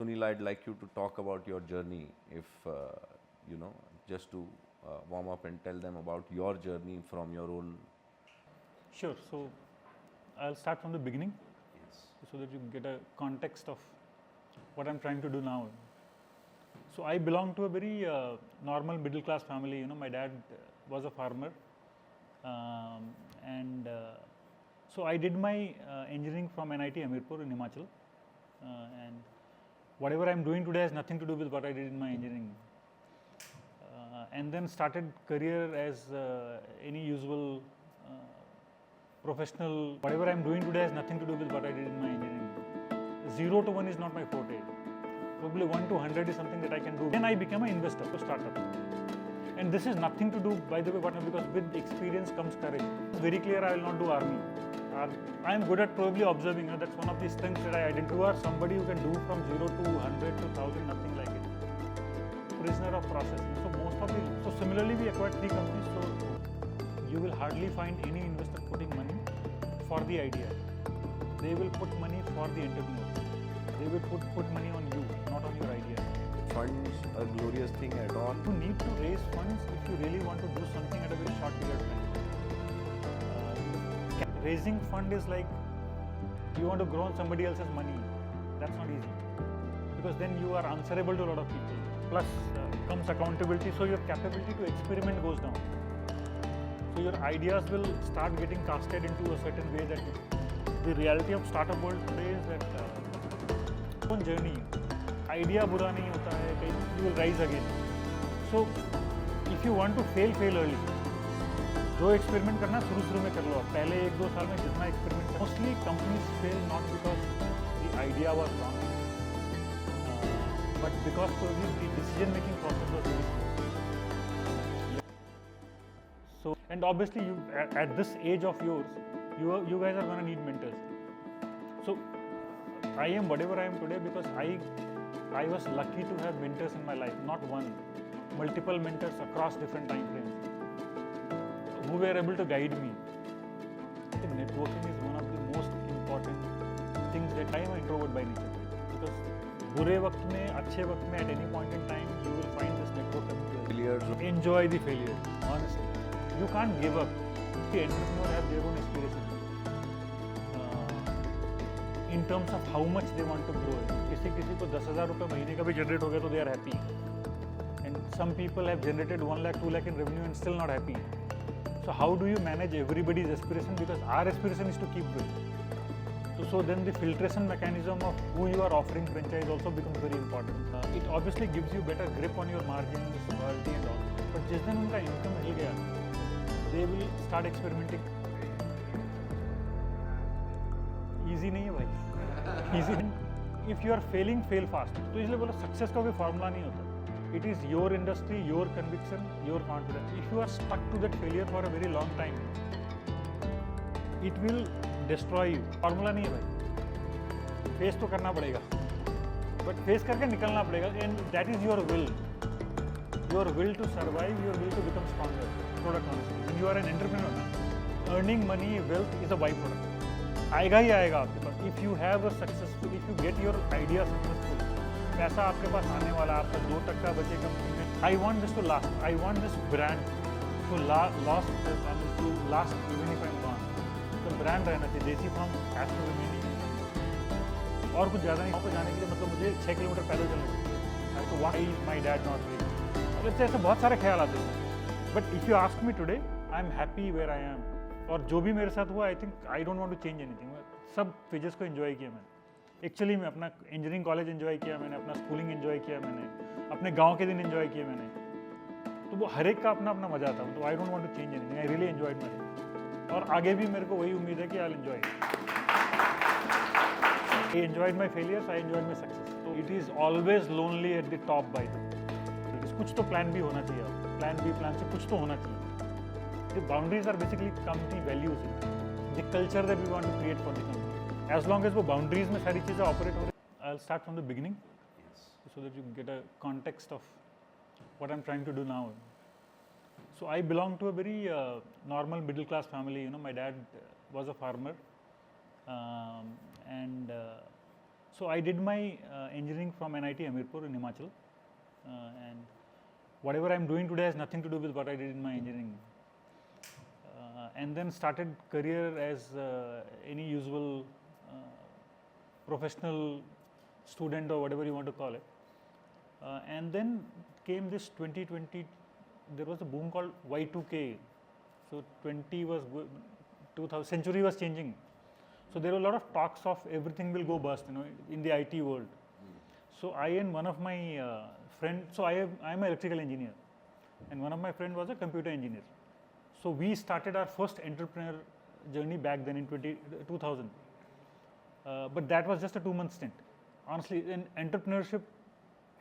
Sunil, I'd like you to talk about your journey, if you know, just to warm up and tell them about your journey from your own. Sure. So I'll start from the beginning, Yes. so that you get a context of what I'm trying to do now. So I belong to a very normal middle class family. My dad was a farmer, and so I did my engineering from NIT Amirpur in Himachal, and whatever I'm doing today has nothing to do with what I did in my engineering. And then started career as any usual professional. Whatever I'm doing today has nothing to do with what I did in my engineering. 0 to 1 is not my forte. Probably 1 to 100 is something that I can do. Then I became an investor to startup. And this is nothing to do, by the way, because with experience comes courage. It's very clear I will not do army. I am good at probably observing. That's one of the strengths that I identify. You are somebody who can do from 0 to 100 to 1000, nothing like it. Prisoner of process. So similarly we acquired 3 companies. So you will hardly find any investor putting money for the idea. They will put money for the entrepreneur. They will put money on you, not on your idea. Funds a glorious thing at all. You need to raise funds if you really want to do something at a very short period of time. Raising fund is like you want to grow on somebody else's money. That's not easy, because then you are answerable to a lot of people. Plus comes accountability, so your capability to experiment goes down. So your ideas will start getting casted into a certain way. That the reality of startup world today is that own journey. Idea बुरा नहीं होता है, you will rise again. So if you want to fail early. जो experiment करना शुरू में कर लो. पहले 1-2 साल में जितना experiment, mostly companies fail not because the idea was wrong, but because probably the decision making process was very slow. So, and obviously you at this age of yours, you guys are going to need mentors. So I am whatever I am today because I was lucky to have mentors in my life, not one, multiple mentors across different time frames who were able to guide me. I think networking is one of the most important things that I am an introvert by nature, because बुरे वक्त में, अच्छे वक्त में, at any point in time you will find this network failures. Enjoy the failure, honestly. You can't give up. The entrepreneur have their own aspirations in terms of how much they want to grow. किसी को 10,000 रुपये महीने का भी generate हो गया तो they are happy. And some people have generated 1 lakh, 2 lakh in revenue and still not happy. So how do you manage everybody's aspiration? Because our aspiration is to keep going. So then the filtration mechanism of who you are offering franchise also becomes very important. It obviously gives you better grip on your margins, royalty and all. But जिस दिन उनका income हिल गया, they will start experimenting. Easy नहीं है भाई. Easy. If you are failing, fail fast. तो इसलिए बोला success का कोई formula नहीं होता. It is your industry, your conviction, your confidence. If you are stuck to that failure for a very long time, it will destroy you. Formula नहीं है भाई. Face तो करना पड़ेगा. But face करके निकलना पड़ेगा. And that is your will. Your will to survive, your will to become stronger. Product honesty. When you are an entrepreneur, earning money, wealth is a byproduct. आएगा ही आएगा आपके पास. If you have a successful, if you get your idea successful, पैसा आपके पास आने वाला, आपका 2% बचेगा. I want this to last. I want this brand to last even if I'm gone. तो ब्रांड रहना चाहिए. देसी फार्म has to remain. और कुछ ज़्यादा नहीं. वहाँ पर जाने के लिए मतलब मुझे 6 किलोमीटर पैदल चलना है. तो why is my dad not doing? मतलब ऐसे बहुत सारे ख्याल आते हैं. But if you ask me today, I'm happy where I am. और जो भी मेरे साथ हुआ, I think I don't want to change anything. सब फेजेस को एंजॉय किया मैंने. एक्चुअली मैं अपना इंजीनियरिंग कॉलेज एंजॉय किया मैंने, अपना स्कूलिंग एंजॉय किया मैंने, अपने गांव के दिन एंजॉय किए मैंने. तो वो हर एक का अपना अपना मजा आता है. तो I don't want to change anything. I really enjoyed my life. और आगे भी मेरे को वही उम्मीद है कि I will enjoy. I enjoyed my failures, I enjoyed my success. तो it is always lonely at the top by the. कुछ तो प्लान भी होना चाहिए. प्लान बी, प्लान से कुछ तो होना चाहिए. The boundaries are basically company values, the culture that we want to create for the company. As long as वो boundaries में सारी चीज़ें operate हो रही. I'll start from the beginning, Yes. so that you get a context of what I'm trying to do now. So I belong to a very normal middle class family. My dad was a farmer, and So I did my engineering from NIT Hamirpur in Himachal, and whatever I'm doing today has nothing to do with what I did in my engineering. And then started career as any usual professional student or whatever you want to call it. And then came this 2020, there was a boom called Y2K. So 20 was, 2000, century was changing. So there were a lot of talks of everything will go bust, in the IT world. So I and one of my friends, so I am an electrical engineer, and one of my friend was a computer engineer. So we started our first entrepreneur journey back then in 2000. But that was just a 2-month stint. Honestly, entrepreneurship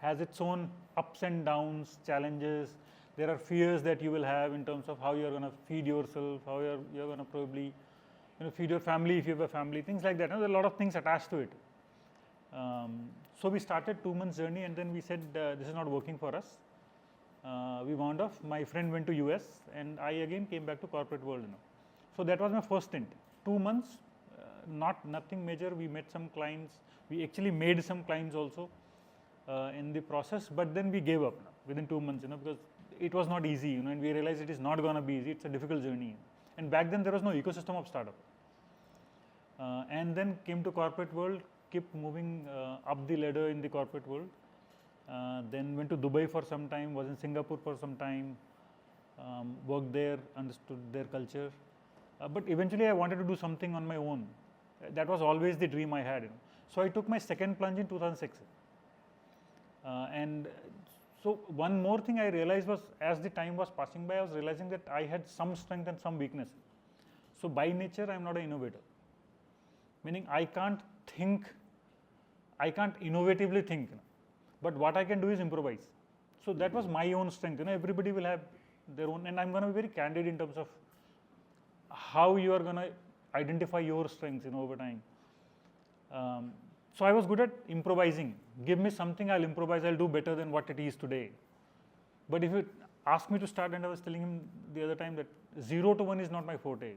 has its own ups and downs, challenges. There are fears that you will have in terms of how you're going to feed yourself, how you're going to probably feed your family if you have a family, things like that. There are a lot of things attached to it. So we started 2 months journey, and then we said this is not working for us. We wound off. My friend went to US, and I again came back to corporate world. So that was my first stint. 2 months, nothing major. We met some clients. We actually made some clients also in the process, but then we gave up within 2 months, because it was not easy, and we realized it is not going to be easy. It's a difficult journey. And back then there was no ecosystem of startup. And then came to corporate world, kept moving up the ladder in the corporate world. Then went to Dubai for some time, was in Singapore for some time, worked there, understood their culture. But eventually I wanted to do something on my own. That was always the dream I had. So I took my second plunge in 2006. And so one more thing I realized was, as the time was passing by, I was realizing that I had some strength and some weakness. So by nature, I am not an innovator. Meaning I can't innovatively think. But what I can do is improvise. So that was my own strength. Everybody will have their own, and I'm going to be very candid in terms of how you are going to identify your strengths, over time. So I was good at improvising. Give me something, I'll improvise. I'll do better than what it is today. But if you ask me to start, and I was telling him the other time that 0 to 1 is not my forte.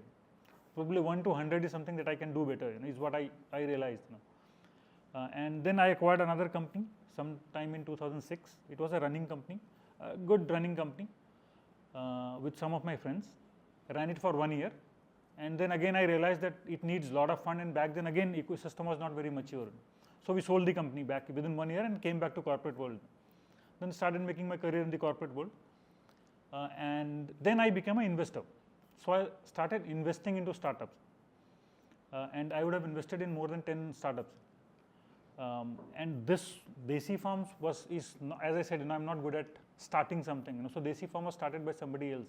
Probably 1 to 100 is something that I can do better. Is what I realized. And then I acquired another company sometime in 2006. It was a running company, a good running company, with some of my friends. Ran it for 1 year, and then again I realized that it needs a lot of fund, and back then again ecosystem was not very mature. So we sold the company back within 1 year and came back to corporate world. Then started making my career in the corporate world, and then I became an investor. So I started investing into startups, and I would have invested in more than 10 startups. And this Desi Farms is as I said, I'm not good at starting something. So Desi Farm was started by somebody else.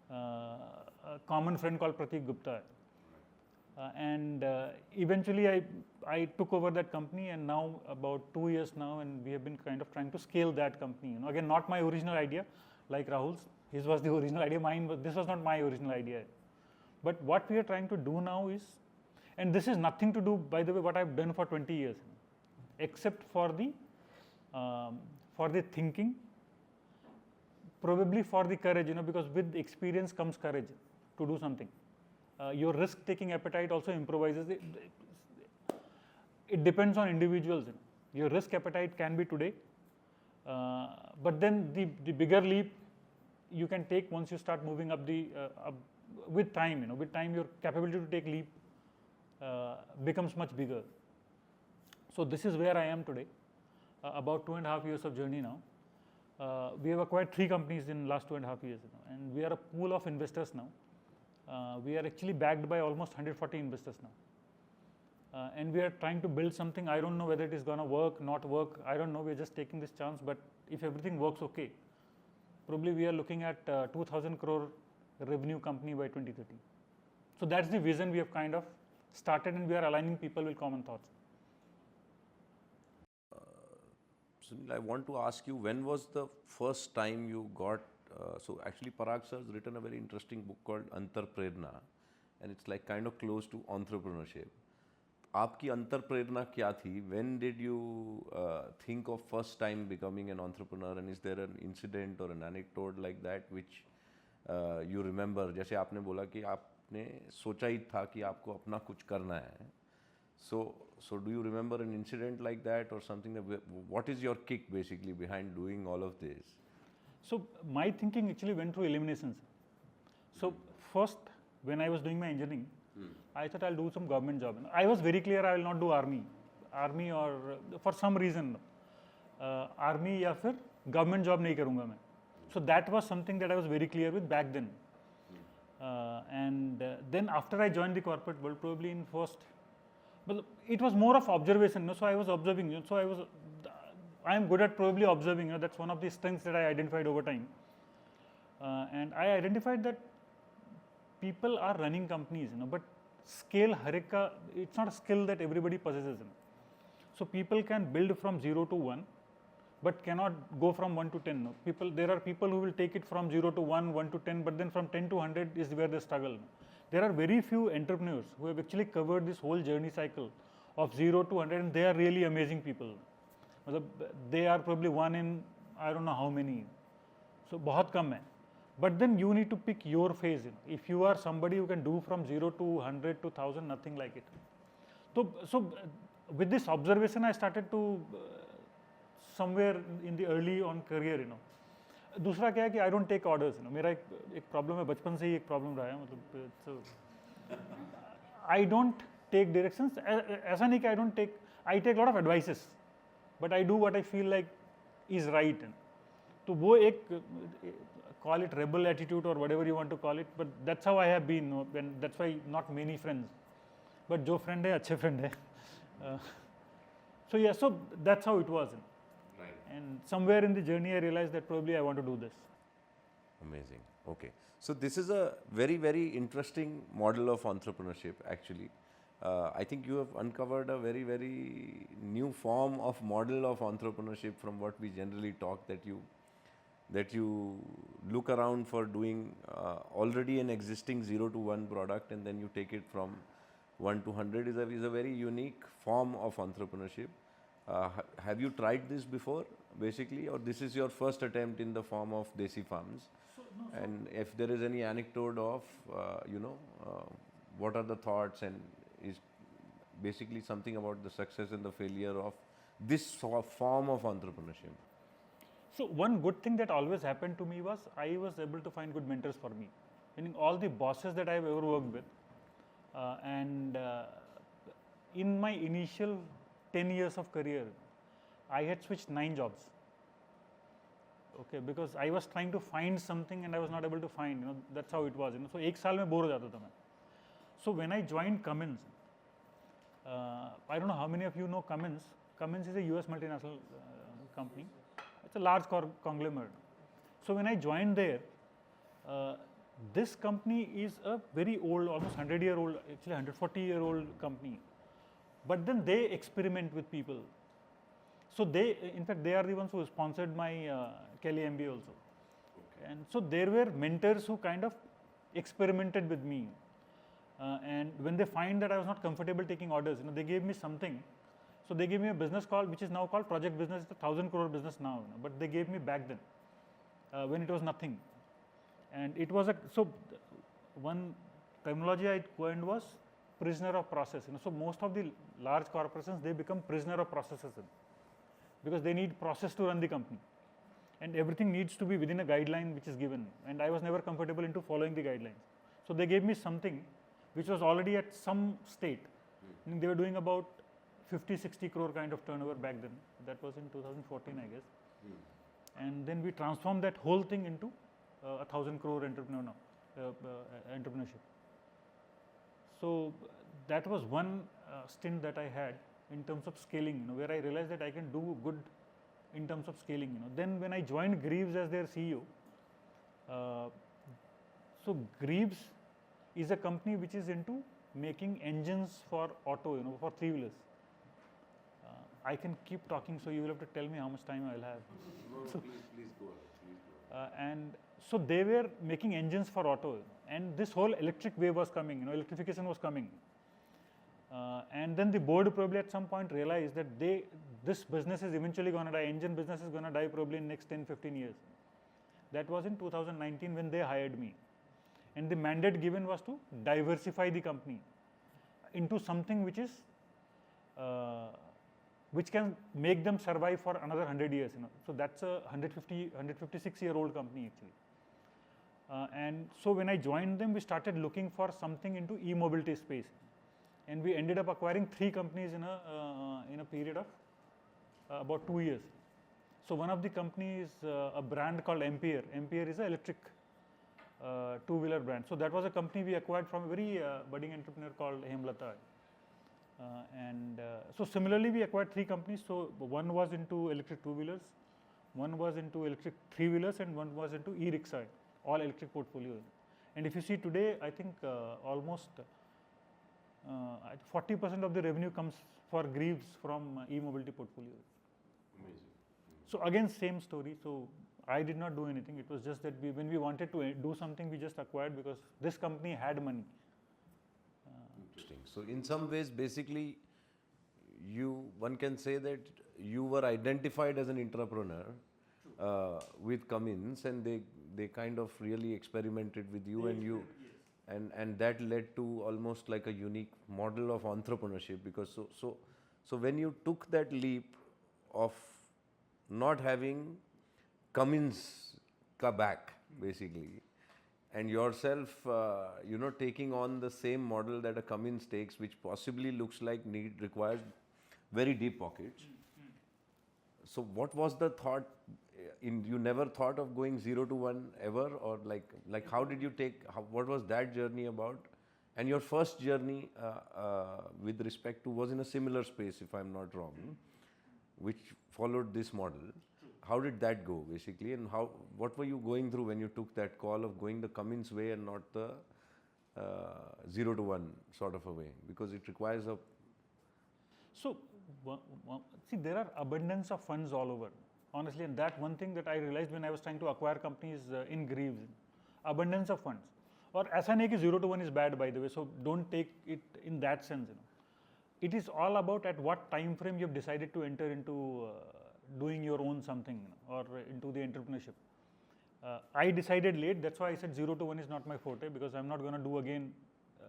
A common friend called Pratik Gupta. And eventually I took over that company, and now about 2 years now, and we have been kind of trying to scale that company. Again, not my original idea, like Rahul's. His was the original idea. This was not my original idea. But what we are trying to do now is, and this is nothing to do, by the way, what I've done for 20 years, except for the thinking, probably for the courage, because with experience comes courage to do something. Your risk-taking appetite also improvises. It depends on individuals. Your risk appetite can be today, but then the bigger leap you can take once you start moving up with time. With time, your capability to take leap becomes much bigger. So this is where I am today. About 2.5 years of journey now. We have acquired 3 companies in last 2.5 years, and we are a pool of investors now. We are actually backed by almost 140 investors now, and we are trying to build something. I don't know whether it is going to work, not work. I don't know. We're just taking this chance. But if everything works okay, probably we are looking at 2,000 crore revenue company by 2030. So that's the vision we have kind of started, and we are aligning people with common thoughts. Sunil, I want to ask you, when was the first time you got, so actually Parag sir has written a very interesting book called Entrepreneurial, and it's like kind of close to entrepreneurship. आपकी अंतरप्रेरणा क्या थी? When did you think of first time becoming an entrepreneur, and is there an incident or an anecdote like that which you remember? जैसे आपने बोला कि आपने सोचा ही था कि आपको अपना कुछ करना है, So do you remember an incident like that or something? What is your kick basically behind doing all of this? So my thinking actually went through eliminations. So first, when I was doing my engineering, I thought I'll do some government job. I was very clear I will not do army or for some reason, army या फिर government job नहीं करूँगा मैं. So that was something that I was very clear with back then. And then after I joined the corporate world, probably in first, well, it was more of observation. So I was observing. So I am good at probably observing. That's one of the strengths that I identified over time. And I identified that people are running companies, but scale harika, it's not a skill that everybody possesses. So people can build from 0 to 1, but cannot go from 1 to 10. There are people who will take it from 0 to 1, 1 to 10, but then from 10 to 100 is where they struggle. There are very few entrepreneurs who have actually covered this whole journey cycle of 0 to 100, and they are really amazing people. They are probably one in I don't know how many. So बहुत कम है. But then you need to pick your phase. If you are somebody who can do from 0 to 100 to 1000, nothing like it. So with this observation, I started to somewhere in the early on career, दूसरा क्या है कि I don't take orders. मेरा एक problem है, बचपन से ही एक problem रहा है, मतलब I don't take directions. ऐसा नहीं कि I take a lot of advices, but I do what I feel like is right. तो वो एक call it rebel attitude or whatever you want to call it, but that's how I have been, and that's why not many friends, but जो friend है अच्छे friend है. So yeah, so that's how it was. Right. And somewhere in the journey, I realized that probably I want to do this. Amazing. Okay. So this is a very, very interesting model of entrepreneurship, actually. I think you have uncovered a very, very new form of model of entrepreneurship from what we generally talk, that you look around for doing already an existing 0 to 1 product, and then you take it from 1 to 100 is a very unique form of entrepreneurship. Have you tried this before, basically, or this is your first attempt in the form of Desi Farms? And if there is any anecdote of, what are the thoughts, and is basically something about the success and the failure of this form of entrepreneurship? So one good thing that always happened to me was I was able to find good mentors for me. Meaning all the bosses that I have ever worked with, in my initial 10 years of career, I had switched 9 jobs. Okay, because I was trying to find something and I was not able to find. That's how it was. So एक साल में bore हो जाता था मैं. So when I joined Cummins, I don't know how many of you know Cummins. Cummins is a US multinational company. It's a large conglomerate. So when I joined there, this company is a very old, almost 100-year-old, actually 140-year-old company. But then they experiment with people. So in fact, they are the ones who sponsored my Kelly MBA also. Okay. And so there were mentors who kind of experimented with me. And when they find that I was not comfortable taking orders, they gave me something. So they gave me a business which is now called project business. It's a 1,000 crore business now, but they gave me back then when it was nothing. And it was so one terminology I coined was prisoner of process. So most of the large corporations, they become prisoner of processes because they need process to run the company, and everything needs to be within a guideline which is given. And I was never comfortable into following the guidelines. So they gave me something which was already at some state. They were doing about 50-60 crore kind of turnover back then. That was in 2014, I guess. And then we transformed that whole thing into 1,000 crore entrepreneurship. So that was one stint that I had in terms of scaling, where I realized that I can do good in terms of scaling. Then when I joined Greaves as their CEO, so Greaves is a company which is into making engines for auto, for 3-wheelers. I can keep talking, so you will have to tell me how much time I will have. No, please go ahead. And so they were making engines for auto, and this whole electric wave was coming, electrification was coming. And then the board probably at some point realized that this business is eventually going to die, engine business is going to die probably in next 10-15 years. That was in 2019 when they hired me. And the mandate given was to diversify the company into something which is uh, which can make them survive for another 100 years. So that's a 156-year-old company actually. And so when I joined them, we started looking for something into e-mobility space, and we ended up acquiring 3 companies in a period of about 2 years. So one of the companies is a brand called Ampere. Ampere is an electric two-wheeler brand. So that was a company we acquired from a very budding entrepreneur called Hemlata. So similarly, we acquired 3 companies. So one was into electric two-wheelers, one was into electric three-wheelers, and one was into e-rickshaw, all electric portfolio. And if you see today, I think almost 40% of the revenue comes for Greaves from e-mobility portfolio. Amazing. So again, same story. So I did not do anything. It was just that when we wanted to do something, we just acquired because this company had money. Interesting. So in some ways, basically, one can say that you were identified as an entrepreneur with Cummins, and they kind of really experimented with you, and that led to almost like a unique model of entrepreneurship. Because so when you took that leap of not having Cummins ka back basically, and yourself, taking on the same model that a Cummins takes, which possibly looks like requires very deep pockets. So what was the thought? You never thought of going 0 to 1 ever, or like how did you what was that journey about? And your first journey with respect to was in a similar space, if I'm not wrong, which followed this model. How did that go basically, and what were you going through when you took that call of going the Cummins way and not the 0 to 1 sort of a way, because it requires a... So see, there are abundance of funds all over, honestly, and that one thing that I realized when I was trying to acquire companies in Greaves, abundance of funds. Or ऐसा नहीं कि 0 to 1 is bad, by the way, so don't take it in that sense. It is all about at what time frame you have decided to enter into doing your own something, or into the entrepreneurship. I decided late. That's why I said 0 to 1 is not my forte, because I'm not going to do again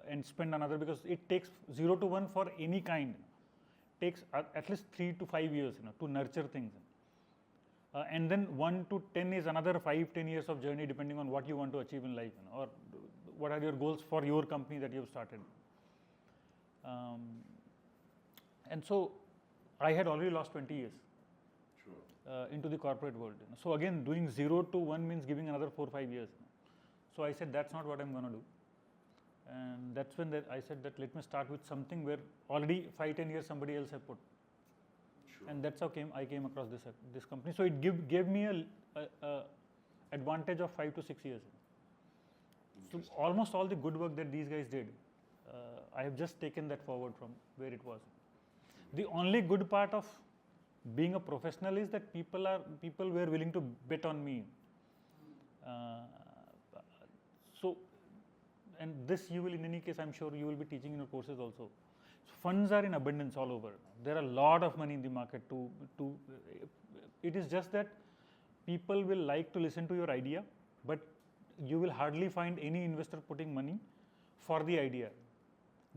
and spend another, because it takes 0 to 1 for any kind. Takes at least 3 to 5 years, to nurture things. And then 1 to 10 is another 5-10 years of journey, depending on what you want to achieve in life, or what are your goals for your company that you have started. And so I had already lost 20 years. Into the corporate world. So again, doing 0 to 1 means giving another 4-5 years. So I said, that's not what I'm going to do. And that's when I said that let me start with something where already 5-10 years somebody else have put. Sure. And that's how I came across this company. So it gave me a advantage of 5 to 6 years. So almost all the good work that these guys did, I have just taken that forward from where it was. The only good part of being a professional is that people were willing to bet on me. And this you will, in any case, I'm sure you will be teaching in your courses also. So funds are in abundance all over. There are a lot of money in the market. It is just that people will like to listen to your idea, but you will hardly find any investor putting money for the idea.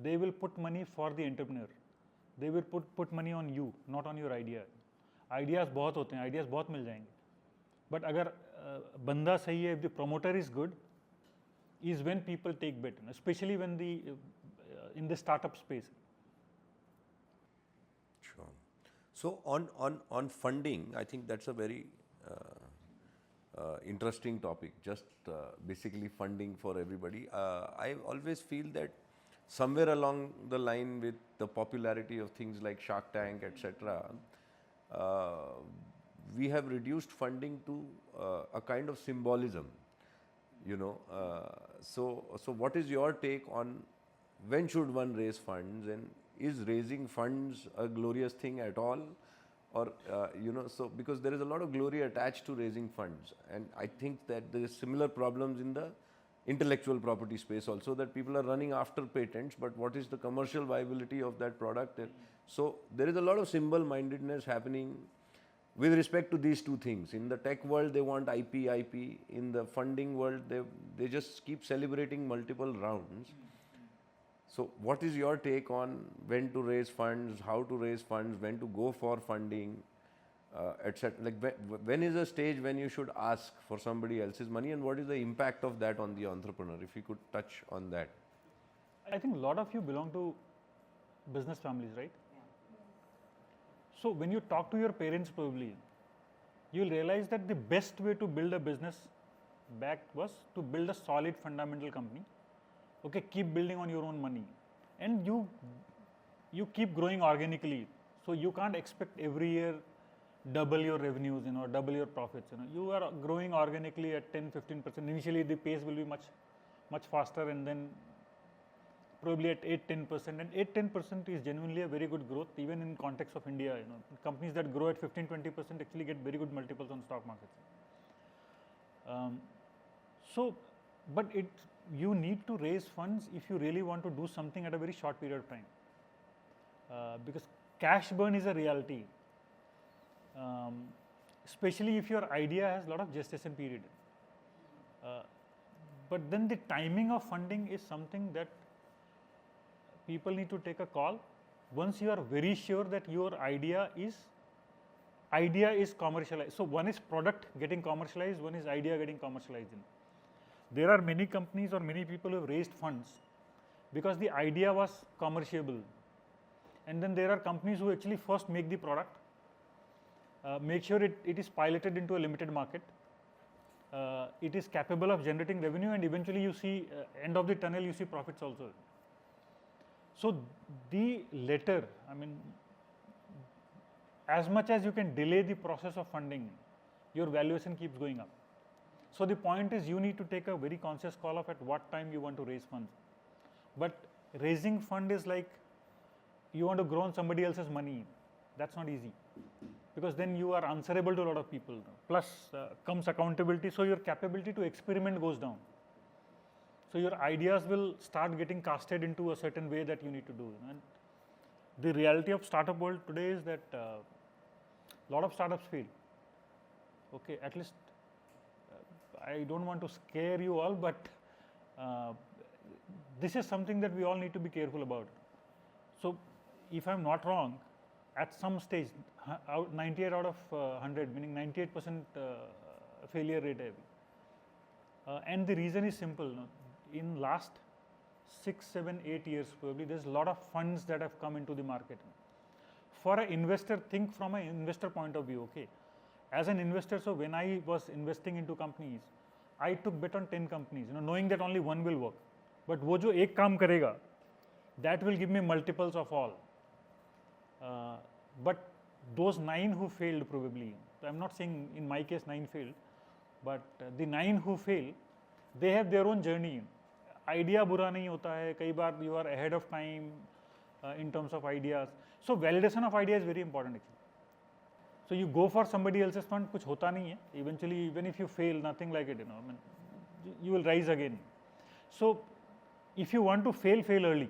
They will put money for the entrepreneur. They will put money on you, not on your idea. Ideas बहुत होते हैं, ideas बहुत मिल जाएंगे. But अगर बंदा सही है, if the promoter is good, is when people take bet, especially when in the startup space. Sure. So on funding, I think that's a very interesting topic. Just basically funding for everybody. I always feel that somewhere along the line with the popularity of things like Shark Tank, etc., we have reduced funding to a kind of symbolism, So what is your take on when should one raise funds, and is raising funds a glorious thing at all, or so because there is a lot of glory attached to raising funds, and I think that there is similar problems in the intellectual property space also, that people are running after patents, but what is the commercial viability of that product? So there is a lot of symbol-mindedness happening with respect to these two things. In the tech world, they want IP. In the funding world, they just keep celebrating multiple rounds. So what is your take on when to raise funds, how to raise funds, when to go for funding, etc. Like when is a stage when you should ask for somebody else's money, and what is the impact of that on the entrepreneur? If you could touch on that. I think a lot of you belong to business families, right? So when you talk to your parents, probably you will realize that the best way to build a business back was to build a solid fundamental company. Okay, keep building on your own money, and you keep growing organically. So you can't expect every year double your revenues, double your profits. You are growing organically at 10-15%. Initially, the pace will be much faster, and then probably at 8-10%. And 8-10% is genuinely a very good growth, even in context of India. Companies that grow at 15-20% actually get very good multiples on stock markets. But you need to raise funds if you really want to do something at a very short period of time, because cash burn is a reality, especially if your idea has a lot of gestation period. But then the timing of funding is something that people need to take a call once you are very sure that your idea is commercialized. So one is product getting commercialized, one is idea getting commercialized. There are many companies or many people who have raised funds because the idea was commerciable, and then there are companies who actually first make the product, make sure it is piloted into a limited market, it is capable of generating revenue, and eventually you see end of the tunnel, you see profits also. So the latter, as much as you can delay the process of funding, your valuation keeps going up. So the point is, you need to take a very conscious call of at what time you want to raise funds. But raising fund is like you want to grow on somebody else's money. That's not easy, because then you are answerable to a lot of people. Plus comes accountability, so your capability to experiment goes down. So your ideas will start getting casted into a certain way that you need to do. And the reality of startup world today is that a lot of startups fail. Okay, at least I don't want to scare you all, but this is something that we all need to be careful about. So if I'm not wrong, at some stage, 98 out of 100, meaning 98% failure rate. And the reason is simple. In last 6, 7, 8 years, probably there's a lot of funds that have come into the market. For an investor, think from an investor point of view. Okay, as an investor, so when I was investing into companies, I took bet on 10 companies, knowing that only one will work. But wo jo ek kaam karega, that will give me multiples of all. But those 9 who failed, probably, I'm not saying in my case 9 failed, but the 9 who fail, they have their own journey. Idea बुरा नहीं होता है, कई बार you are ahead of time in terms of ideas. So validation of idea is very important actually. So you go for somebody else's fund, कुछ होता नहीं है. Eventually, even if you fail, nothing like it, you will rise again. So if you want to fail early.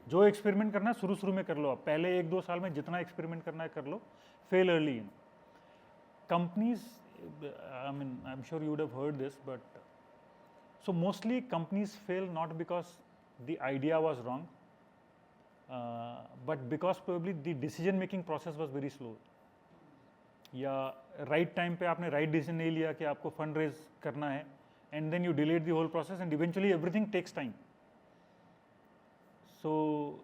जो experiment करना है शुरू में कर लो आप, पहले 1-2 साल में जितना एक्सपेरिमेंट करना है कर लो, fail early. Companies, I'm sure you would have heard this, but so mostly companies fail not because the idea was wrong, but because probably the decision making process was very slow. या right time पे आपने right decision नहीं लिया कि आपको fund raise करना है, and then you delayed the whole process, and eventually everything takes time. So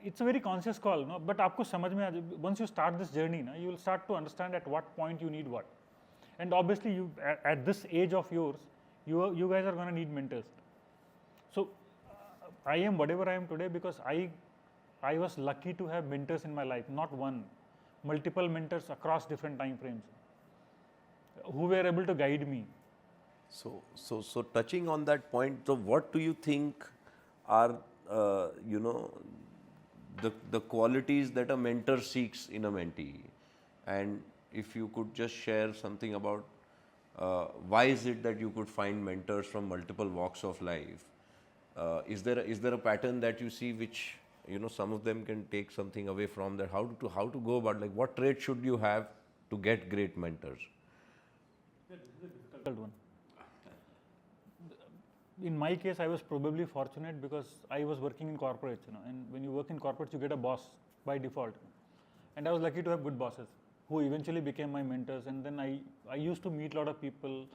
it's a very conscious call, no? But आपको समझ में once you start this journey, ना, you will start to understand at what point you need what, and obviously you at this age of yours, you guys are going to need mentors. So I am whatever I am today because I was lucky to have mentors in my life, not one, multiple mentors across different time frames, who were able to guide me. So touching on that point, so what do you think are the qualities that a mentor seeks in a mentee, and if you could just share something about why is it that you could find mentors from multiple walks of life? Is there a pattern that you see which some of them can take something away from that? How to go about, like, what traits should you have to get great mentors? Yeah, this is a difficult one. In my case, I was probably fortunate because I was working in corporates, and when you work in corporates, you get a boss by default. And I was lucky to have good bosses who eventually became my mentors. And then I used to meet a lot of people.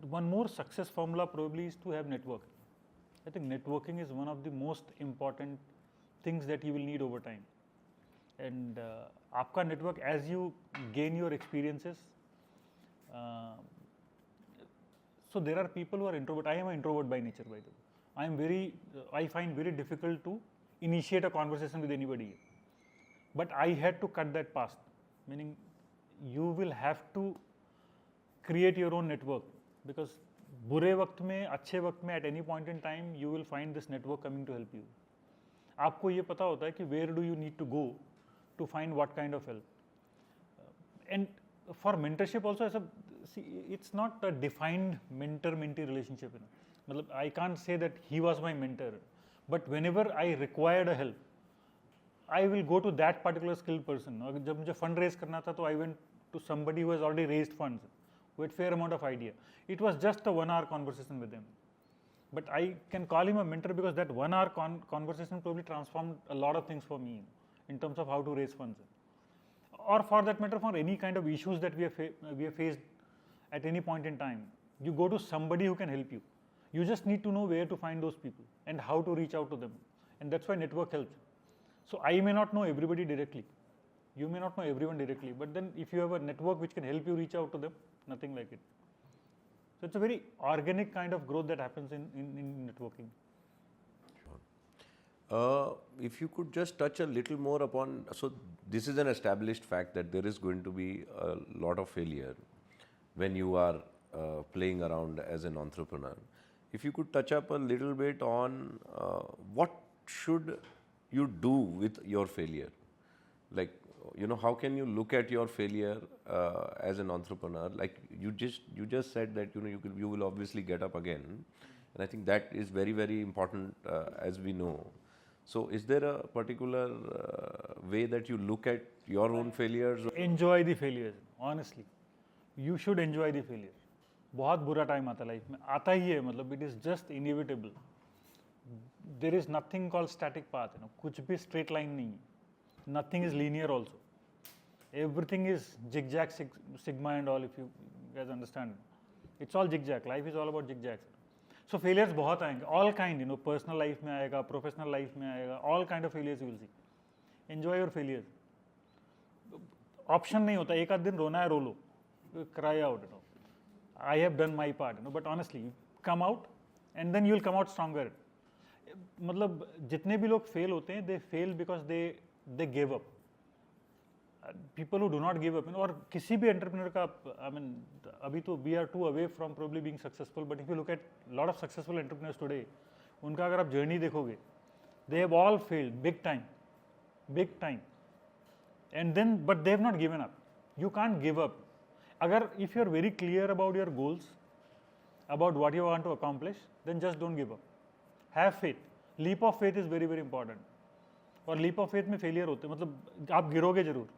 One more success formula probably is to have networking. I think networking is one of the most important things that you will need over time. And आपका network, as you gain your experiences, so there are people who are introvert. I am an introvert by nature, by the way. I find very difficult to initiate a conversation with anybody. But I had to cut that past, meaning you will have to create your own network, because बुरे वक्त में, अच्छे वक्त में, at any point in time, you will find this network coming to help you. आपको ये पता होता है कि where do you need to go to find what kind of help. And for mentorship also, it's not a defined mentor-mentee relationship. मतलब I can't say that he was my mentor, but whenever I required a help, I will go to that particular skilled person. जब मुझे fund raise करना था, तो I went to somebody who has already raised funds with fair amount of idea. It was just a 1 hour conversation with them. But I can call him a mentor because that 1 hour conversation probably transformed a lot of things for me in terms of how to raise funds. Or for that matter, for any kind of issues that we have faced at any point in time, you go to somebody who can help you. You just need to know where to find those people and how to reach out to them. And that's why network helps. So I may not know everybody directly. You may not know everyone directly, but then if you have a network which can help you reach out to them, nothing like it. So it's a very organic kind of growth that happens in networking. If you could just touch a little more upon, so this is an established fact that there is going to be a lot of failure when you are playing around as an entrepreneur. If you could touch up a little bit on what should you do with your failure? Like, how can you look at your failure as an entrepreneur? Like you just said that you will obviously get up again, and I think that is very, very important as we know. So is there a particular way that you look at your own failures? Enjoy the failures, honestly. You should enjoy the failure. बहुत बुरा time आता है life में, आता ही है, मतलब it is just inevitable. There is nothing called static path. कुछ भी straight line नहीं है. Nothing is linear also. Everything is zigzag, sigma and all, if you guys understand. It's all zigzag. Life is all about zigzags. So failures बहुत आएंगे, all kind, personal life में आएगा, professional life में आएगा, all kind of failures you will see. Enjoy your failures. Option नहीं होता, एक आध दिन रोना है रो लो, cry out. I have done my part, but honestly, you come out and then you will come out stronger. मतलब जितने भी लोग fail होते हैं, they fail because they gave up. People who do not give up, और किसी भी entrepreneur का, I mean, अभी तो we are too away from probably being successful, but if you look at a lot of successful entrepreneurs today, उनका अगर आप journey देखोगे, they have all failed big time, and then but they have not given up. You can't give up. अगर if you are very clear about your goals, about what you want to accomplish, then just don't give up. Have faith. Leap of faith is very, very important. और leap of faith में failure होते हैं, मतलब आप गिरोगे जरूर.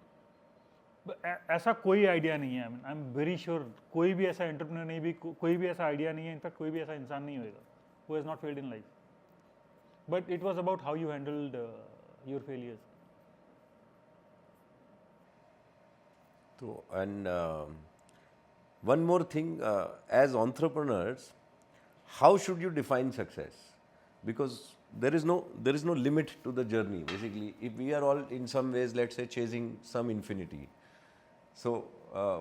ऐसा कोई idea नहीं है. आई एम वेरी श्योर कोई भी ऐसा एंटरप्रेन्योर नहीं भी, कोई भी ऐसा आइडिया नहीं है, इनफैक्ट कोई भी ऐसा इंसान नहीं होएगा who has not failed in life. But it was about how you handled your failures. So, and one more thing, as entrepreneurs, how should you define success? Because there is no limit to the journey. Basically, if we are all in some ways, let's say, chasing some infinity. So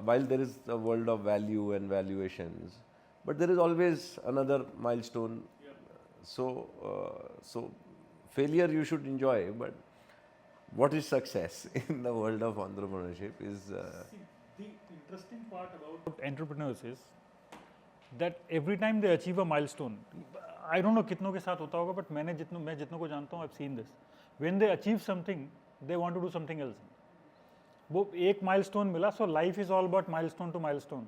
while there is a world of value and valuations, but there is always another milestone. So failure you should enjoy, but what is success in the world of entrepreneurship is. The interesting part about entrepreneurs is that every time they achieve a milestone, I don't know कितनों के साथ होता होगा, but मैं जितनों को जानता हूँ, I've seen this. When they achieve something, they want to do something else. वो एक milestone मिला, so life is all about milestone to milestone.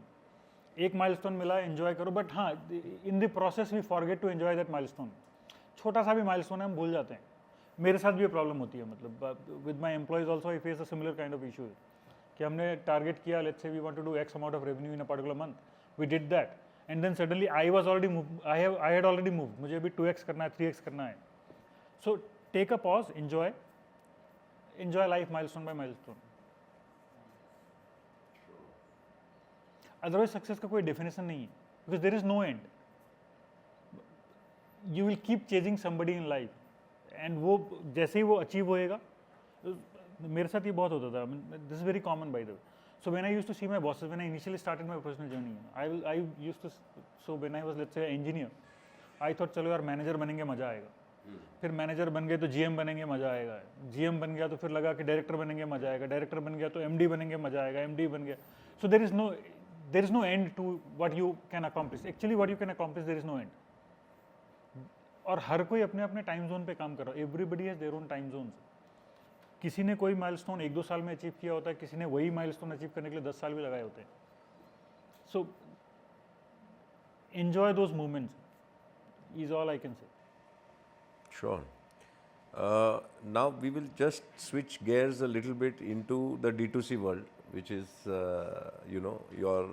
एक milestone मिला, enjoy करो, but हाँ, in the process we forget to enjoy that milestone. छोटा सा भी milestone है, हम भूल जाते हैं. मेरे साथ भी ये प्रॉब्लम होती है, मतलब with my employees also I face a similar kind of issue. कि हमने टारगेट किया, let's say we want to do X amount of revenue in a particular month, we did that, and then suddenly I was already moved, I had already moved, मुझे अभी 2x करना है, 3x करना है. So take a pause, enjoy life milestone by milestone. Otherwise success का कोई definition नहीं है, because there is no end. You will keep chasing somebody in life, and वो जैसे ही वो achieve होएगा, मेरे साथ ये बहुत होता था. This is very common by the way. So when I used to see my bosses, when I initially started my professional journey, I used to, so when I was let's say engineer, I thought चलो यार manager बनेंगे मजा आएगा. फिर manager बन गए तो GM बनेंगे मजा आएगा. GM बन गया तो फिर लगा कि डायरेक्टर बनेंगे मजा आएगा. डायरेक्टर बन गया तो MD बनेंगे मजा आएगा. MD बन गया. So there is no end to what you can accomplish. Actually what you can accomplish, there is no end. और हर कोई अपने अपने टाइम जोन पे काम कर रहा है. Everybody has their own time zones. किसी ने कोई माइलस्टोन 1-2 साल में अचीव किया होता है, किसी ने वही माइलस्टोन अचीव करने के लिए 10 साल भी लगाए होते हैं. सो enjoy those moments is all I can say. Sure. Now we will just switch gears a little bit into the D2C world, which is your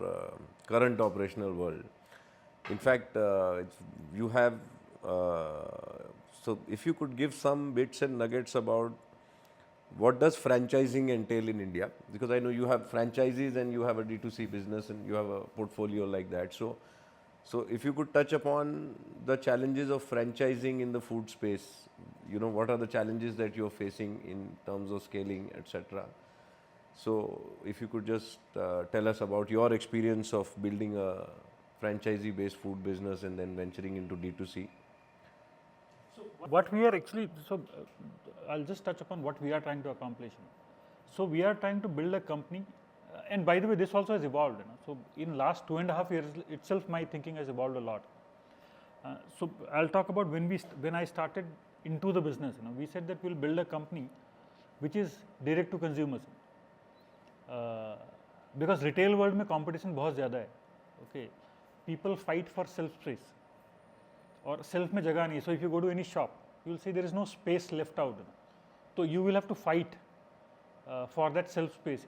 current operational world. In fact, you have so if you could give some bits and nuggets about what does franchising entail in India, because I know you have franchisees and you have a D2C business and you have a portfolio like that. So if you could touch upon the challenges of franchising in the food space, what are the challenges that you're facing in terms of scaling, etc. So if you could just tell us about your experience of building a franchisee-based food business and then venturing into D2C. So what we are actually, I'll just touch upon what we are trying to accomplish. So we are trying to build a company, and by the way, this also has evolved. So in last 2.5 years itself, my thinking has evolved a lot. So I'll talk about when I started into the business. We said that we'll build a company which is direct to consumers. Because retail world में competition बहुत ज़्यादा है. Okay, people fight for shelf space. और shelf में जगह नहीं है. So if you go to any shop, you will see there is no space left out. So you will have to fight for that shelf space.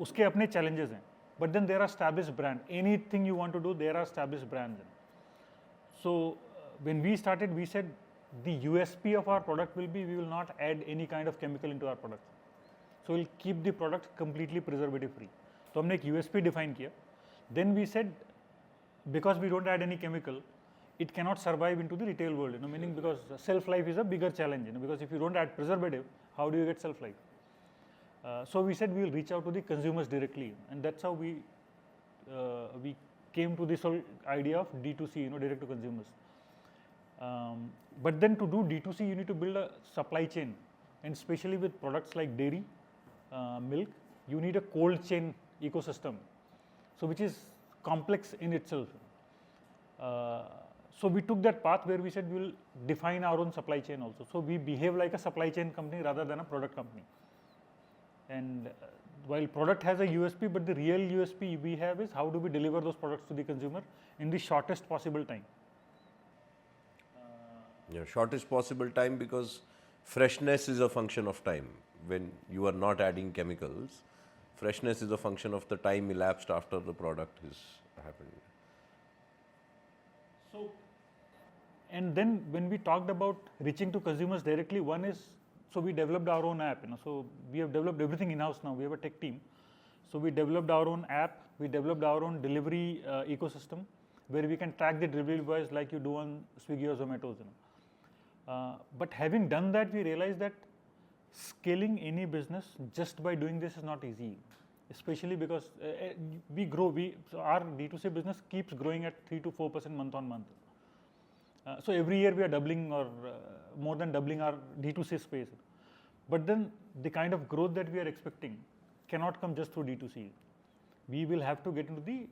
उसके अपने challenges हैं. But then there are established brands. Anything you want to do, there are established brands. So when we started, we said the USP of our product will be we will not add any kind of chemical into our product. So we'll keep the product completely preservative free. तो हमने एक USP define किया. Then we said because we don't add any chemical, it cannot survive into the retail world. Meaning because shelf life is a bigger challenge. Because if you don't add preservative, how do you get shelf life? So we said we will reach out to the consumers directly, and that's how we came to this whole idea of D2C, direct to consumers. But then to do D2C, you need to build a supply chain, and especially with products like dairy, milk, you need a cold chain ecosystem, so which is complex in itself. So we took that path where we said we will define our own supply chain also. So we behave like a supply chain company rather than a product company. And while product has a USP, but the real USP we have is how do we deliver those products to the consumer in the shortest possible time. Shortest possible time, because freshness is a function of time. When you are not adding chemicals, freshness is a function of the time elapsed after the product has happened. So, and then when we talked about reaching to consumers directly, one is, so we developed our own app. So we have developed everything in-house now. We have a tech team. So we developed our own app. We developed our own delivery ecosystem where we can track the delivery boys like you do on Swiggy or Zomato. But having done that, we realized that scaling any business just by doing this is not easy, especially because we grow. So our D2C business keeps growing at 3 to 4% month on month. So every year we are doubling or more than doubling our D2C space. But then the kind of growth that we are expecting cannot come just through D2C. We will have to get into the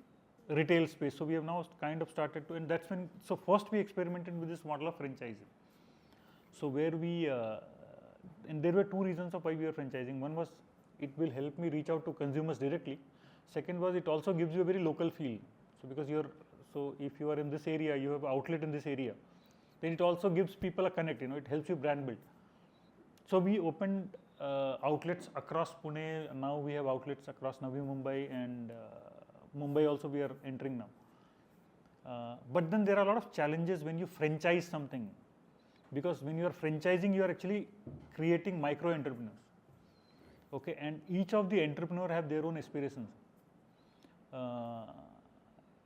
retail space. So we have now kind of started to, and that's when, so first we experimented with this model of franchising. So where we, and there were two reasons of why we are franchising. One was it will help me reach out to consumers directly. Second was it also gives you a very local feel. So because so if you are in this area, you have an outlet in this area, then it also gives people a connect, it helps you brand build. So we opened outlets across Pune. Now we have outlets across Navi Mumbai, and Mumbai also we are entering now. But then there are a lot of challenges when you franchise something, because when you are franchising, you are actually creating micro entrepreneurs. Okay, and each of the entrepreneur have their own aspirations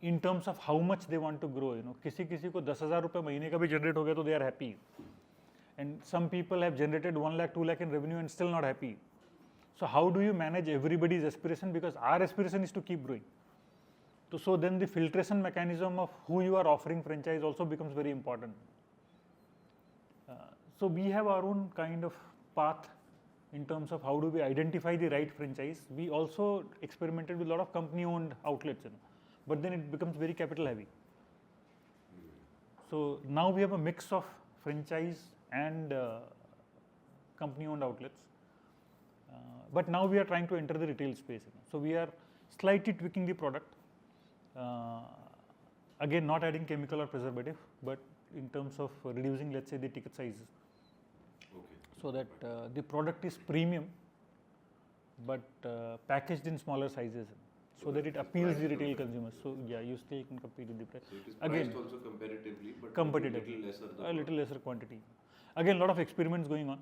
in terms of how much they want to grow. You know, किसी को 10,000 रुपये महीने का भी generate हो गया तो they are happy, and some people have generated 1 lakh, 2 lakh in revenue and still not happy. So how do you manage everybody's aspiration? Because our aspiration is to keep growing. So then the filtration mechanism of who you are offering franchise also becomes very important. So we have our own kind of path in terms of how do we identify the right franchise. We also experimented with a lot of company-owned outlets, you know, but then it becomes very capital heavy. So now we have a mix of franchise and company-owned outlets. But now we are trying to enter the retail space. You know. So we are slightly tweaking the product. Again, not adding chemical or preservative, but in terms of reducing, let's say, the ticket sizes. Okay. So that the product is premium, but packaged in smaller sizes, so that it appeals the retail consumers. So yeah, you still can compete with the price. So it is Again, priced also competitively, but competitively, a little lesser quantity. Again, a lot of experiments going on.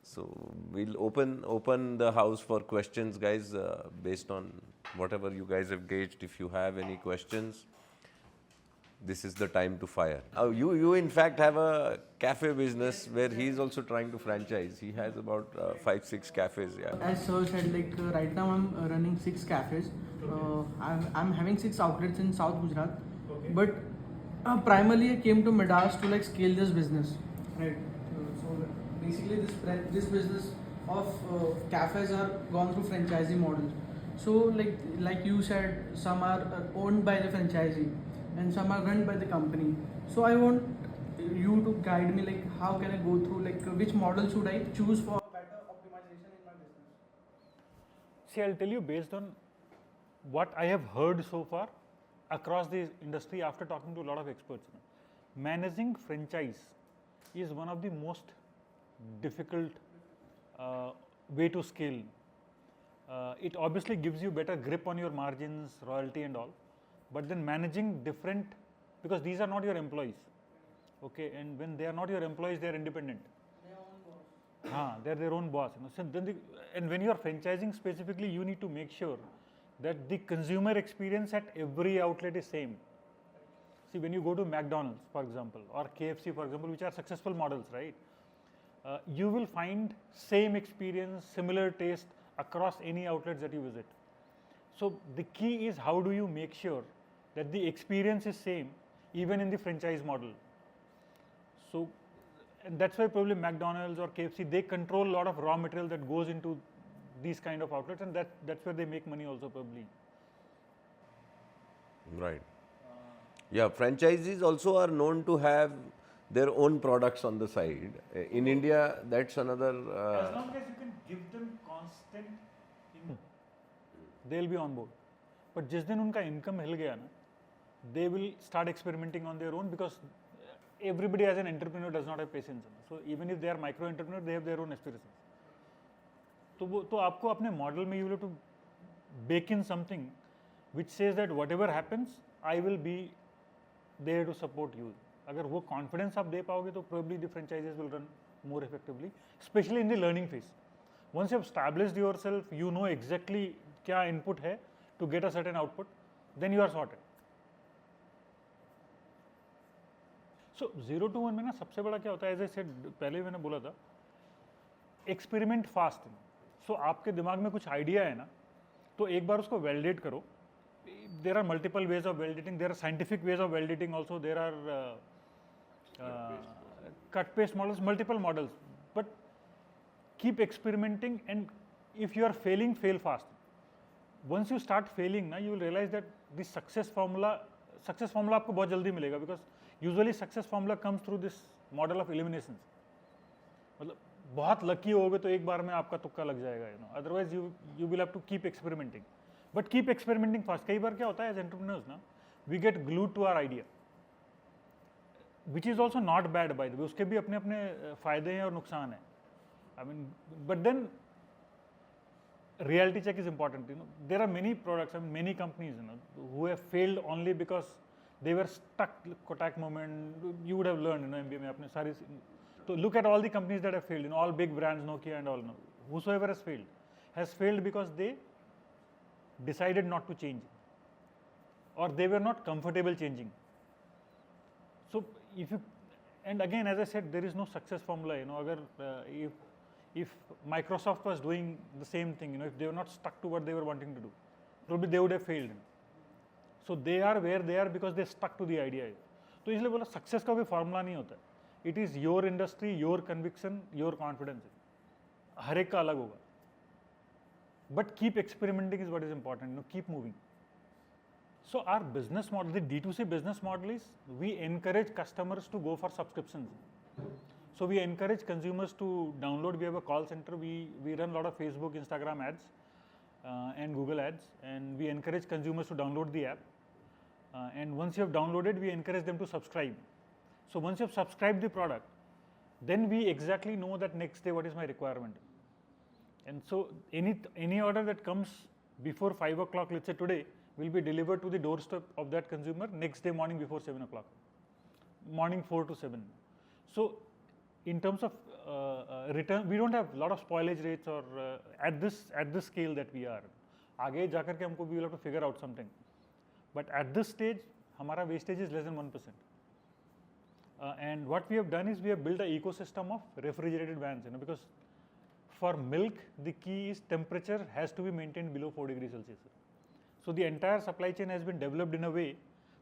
So we'll open the house for questions, guys, based on whatever you guys have gauged. If you have any questions, this is the time to fire. You in fact have a cafe business where he's also trying to franchise. He has about 5-6 cafes. Yeah. As Sir said, like right now I'm running 6 cafes. I'm having 6 outlets in South Gujarat. Okay. But primarily I came to MIDAS to like scale this business. Right. So basically this business of cafes are gone through franchisee models. So like you said, some are owned by the franchisee and some are run by the company. So I want you to guide me, like how can I go through, like which model should I choose for better optimization in my business? See, I'll tell you based on what I have heard so far across the industry after talking to a lot of experts. Managing franchise is one of the most difficult way to scale. It obviously gives you better grip on your margins, royalty and all, but then managing different, because these are not your employees, okay, and when they are not your employees, they are independent. They are their own boss. You know. So then and when you are franchising specifically, you need to make sure that the consumer experience at every outlet is same. See, when you go to McDonald's, for example, or KFC, for example, which are successful models, right? You will find same experience, similar taste across any outlets that you visit. So the key is how do you make sure that the experience is same even in the franchise model. So and that's why probably McDonald's or KFC, they control a lot of raw material that goes into these kind of outlets, and that's where they make money also probably. Right. Yeah, franchisees also are known to have their own products on the side. In India, that's another. As long as you can give them constant income, they'll be on board. But जिस दिन उनका income हिल गया ना, they will start experimenting on their own, because everybody as an entrepreneur does not have patience. So even if they are micro entrepreneurs, they have their own aspirations. तो आपको अपने model में you have to bake in something which says that whatever happens, I will be there to support you. अगर वो confidence आप दे पाओगे तो probably the franchises will run more effectively, especially in the learning phase. Once you have established yourself, you know exactly क्या input है to get a certain output, then you are sorted. So 0 to 1 में ना सबसे बड़ा क्या होता है, as I said पहले मैंने बोला था, experiment fast. So आपके दिमाग में कुछ idea है ना, तो एक बार उसको validate करो. There are multiple ways of validating. There are scientific ways of validating also. There are cut-paste models, multiple models. But keep experimenting, and if you are failing, fail fast. Once you start failing, you will realize that the success formula आपको बहुत जल्दी मिलेगा, because usually success formula comes through this model of eliminations. मतलब बहुत lucky होगे तो एक बार में आपका तुक्का लग जाएगा, you know. Otherwise you will have to keep experimenting. But keep experimenting fast. कई बार क्या होता है as entrepreneurs ना, we get glued to our idea, which is also not bad by the way. उसके भी अपने अपने फायदे हैं और नुकसान हैं. I mean, but then reality check is important. There are many products and many companies who have failed only because they were stuck. Kotak moment, you would have learned MBA में अपने सारी. So look at all the companies that have failed. All big brands, Nokia and all. Whosoever has failed because they decided not to change, or they were not comfortable changing. So and again, as I said, there is no success formula. If Microsoft was doing the same thing, if they were not stuck to what they were wanting to do, probably they would have failed. So they are where they are because they stuck to the idea. तो इसलिए बोला success का कोई formula नहीं होता. It is your industry, your conviction, your confidence. हर एक का अलग होगा. But keep experimenting is what is important. Keep moving. So our business model, the D2C business model is we encourage customers to go for subscriptions. So we encourage consumers to download. We have a call center. We run a lot of Facebook, Instagram ads and Google ads, and we encourage consumers to download the app. And once you have downloaded, we encourage them to subscribe. So once you have subscribed the product, then we exactly know that next day what is my requirement. And so any order that comes before 5 o'clock, let's say today, will be delivered to the doorstep of that consumer next day morning before 7 o'clock, morning 4 to 7. So in terms of return, we don't have a lot of spoilage rates or at this scale that we are. आगे जाकर के हमको we will have to figure out something. But at this stage, हमारा wastage is less than 1%. And what we have done is we have built an ecosystem of refrigerated vans, because for milk, the key is temperature has to be maintained below 4 degrees Celsius. So the entire supply chain has been developed in a way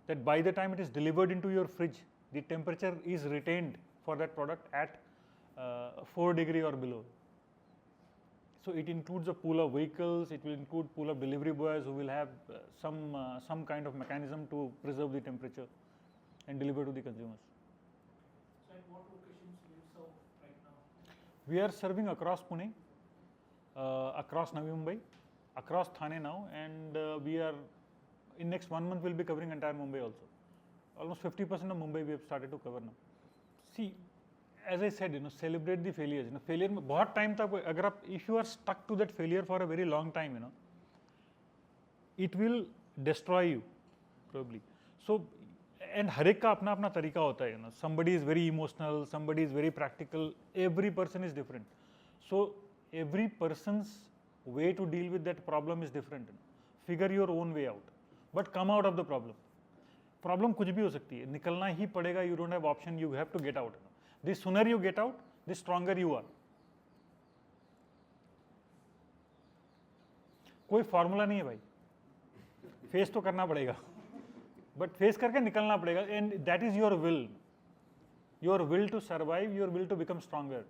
that by the time it is delivered into your fridge, the temperature is retained for that product at 4 degree or below. So it includes a pool of vehicles, it will include pool of delivery boys who will have some kind of mechanism to preserve the temperature and deliver to the consumers. So at what locations do you serve right now? We are serving across Pune, across Navi Mumbai, across Thane now, and we are in next 1 month we'll be covering entire Mumbai also. Almost 50% of Mumbai we have started to cover now. See, as I said, celebrate the failures. Failure में बहुत time तक अगर आप if you are stuck to that failure for a very long time, it will destroy you probably. So and हर एक का अपना अपना तरीका होता है. Somebody is very emotional, somebody is very practical. Every person is different. So every person's way to deal with that problem is different. Figure your own way out, but come out of the problem. Problem कुछ भी हो सकती है, निकलना ही पड़ेगा. You don't have option. You have to get out. The sooner you get out, the stronger you are. कोई formula नहीं है भाई. फेस तो करना पड़ेगा, बट फेस करके निकलना पड़ेगा. And that is your will to survive, your will to become stronger.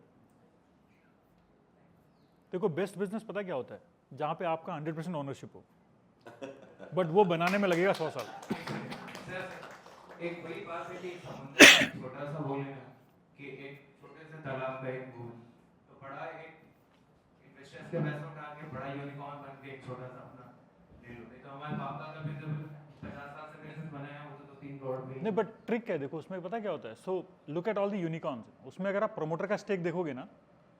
देखो बेस्ट बिजनेस पता क्या होता है, जहां पे आपका 100% ओनरशिप हो, बट वो बनाने में लगेगा 100 साल. एक बड़ी बात है कि समुद्र छोटा सा बोले ना कि एक छोटे से तालाब का एक बूंद, तो बड़ा एक इन्वेस्टर्स के पैसे उठा के बड़ा यूनिकॉर्न बन के एक छोटा सा अपना ले लो. नहीं तो हमारे बाप दादा भी जब 50 साल से बिजनेस बनाया वो तो 3 करोड़ में. नहीं, बट ट्रिक है देखो उसमें, पता क्या होता है. So look at all the unicorns. उसमें अगर आप प्रोमोटर का स्टेक देखोगे ना,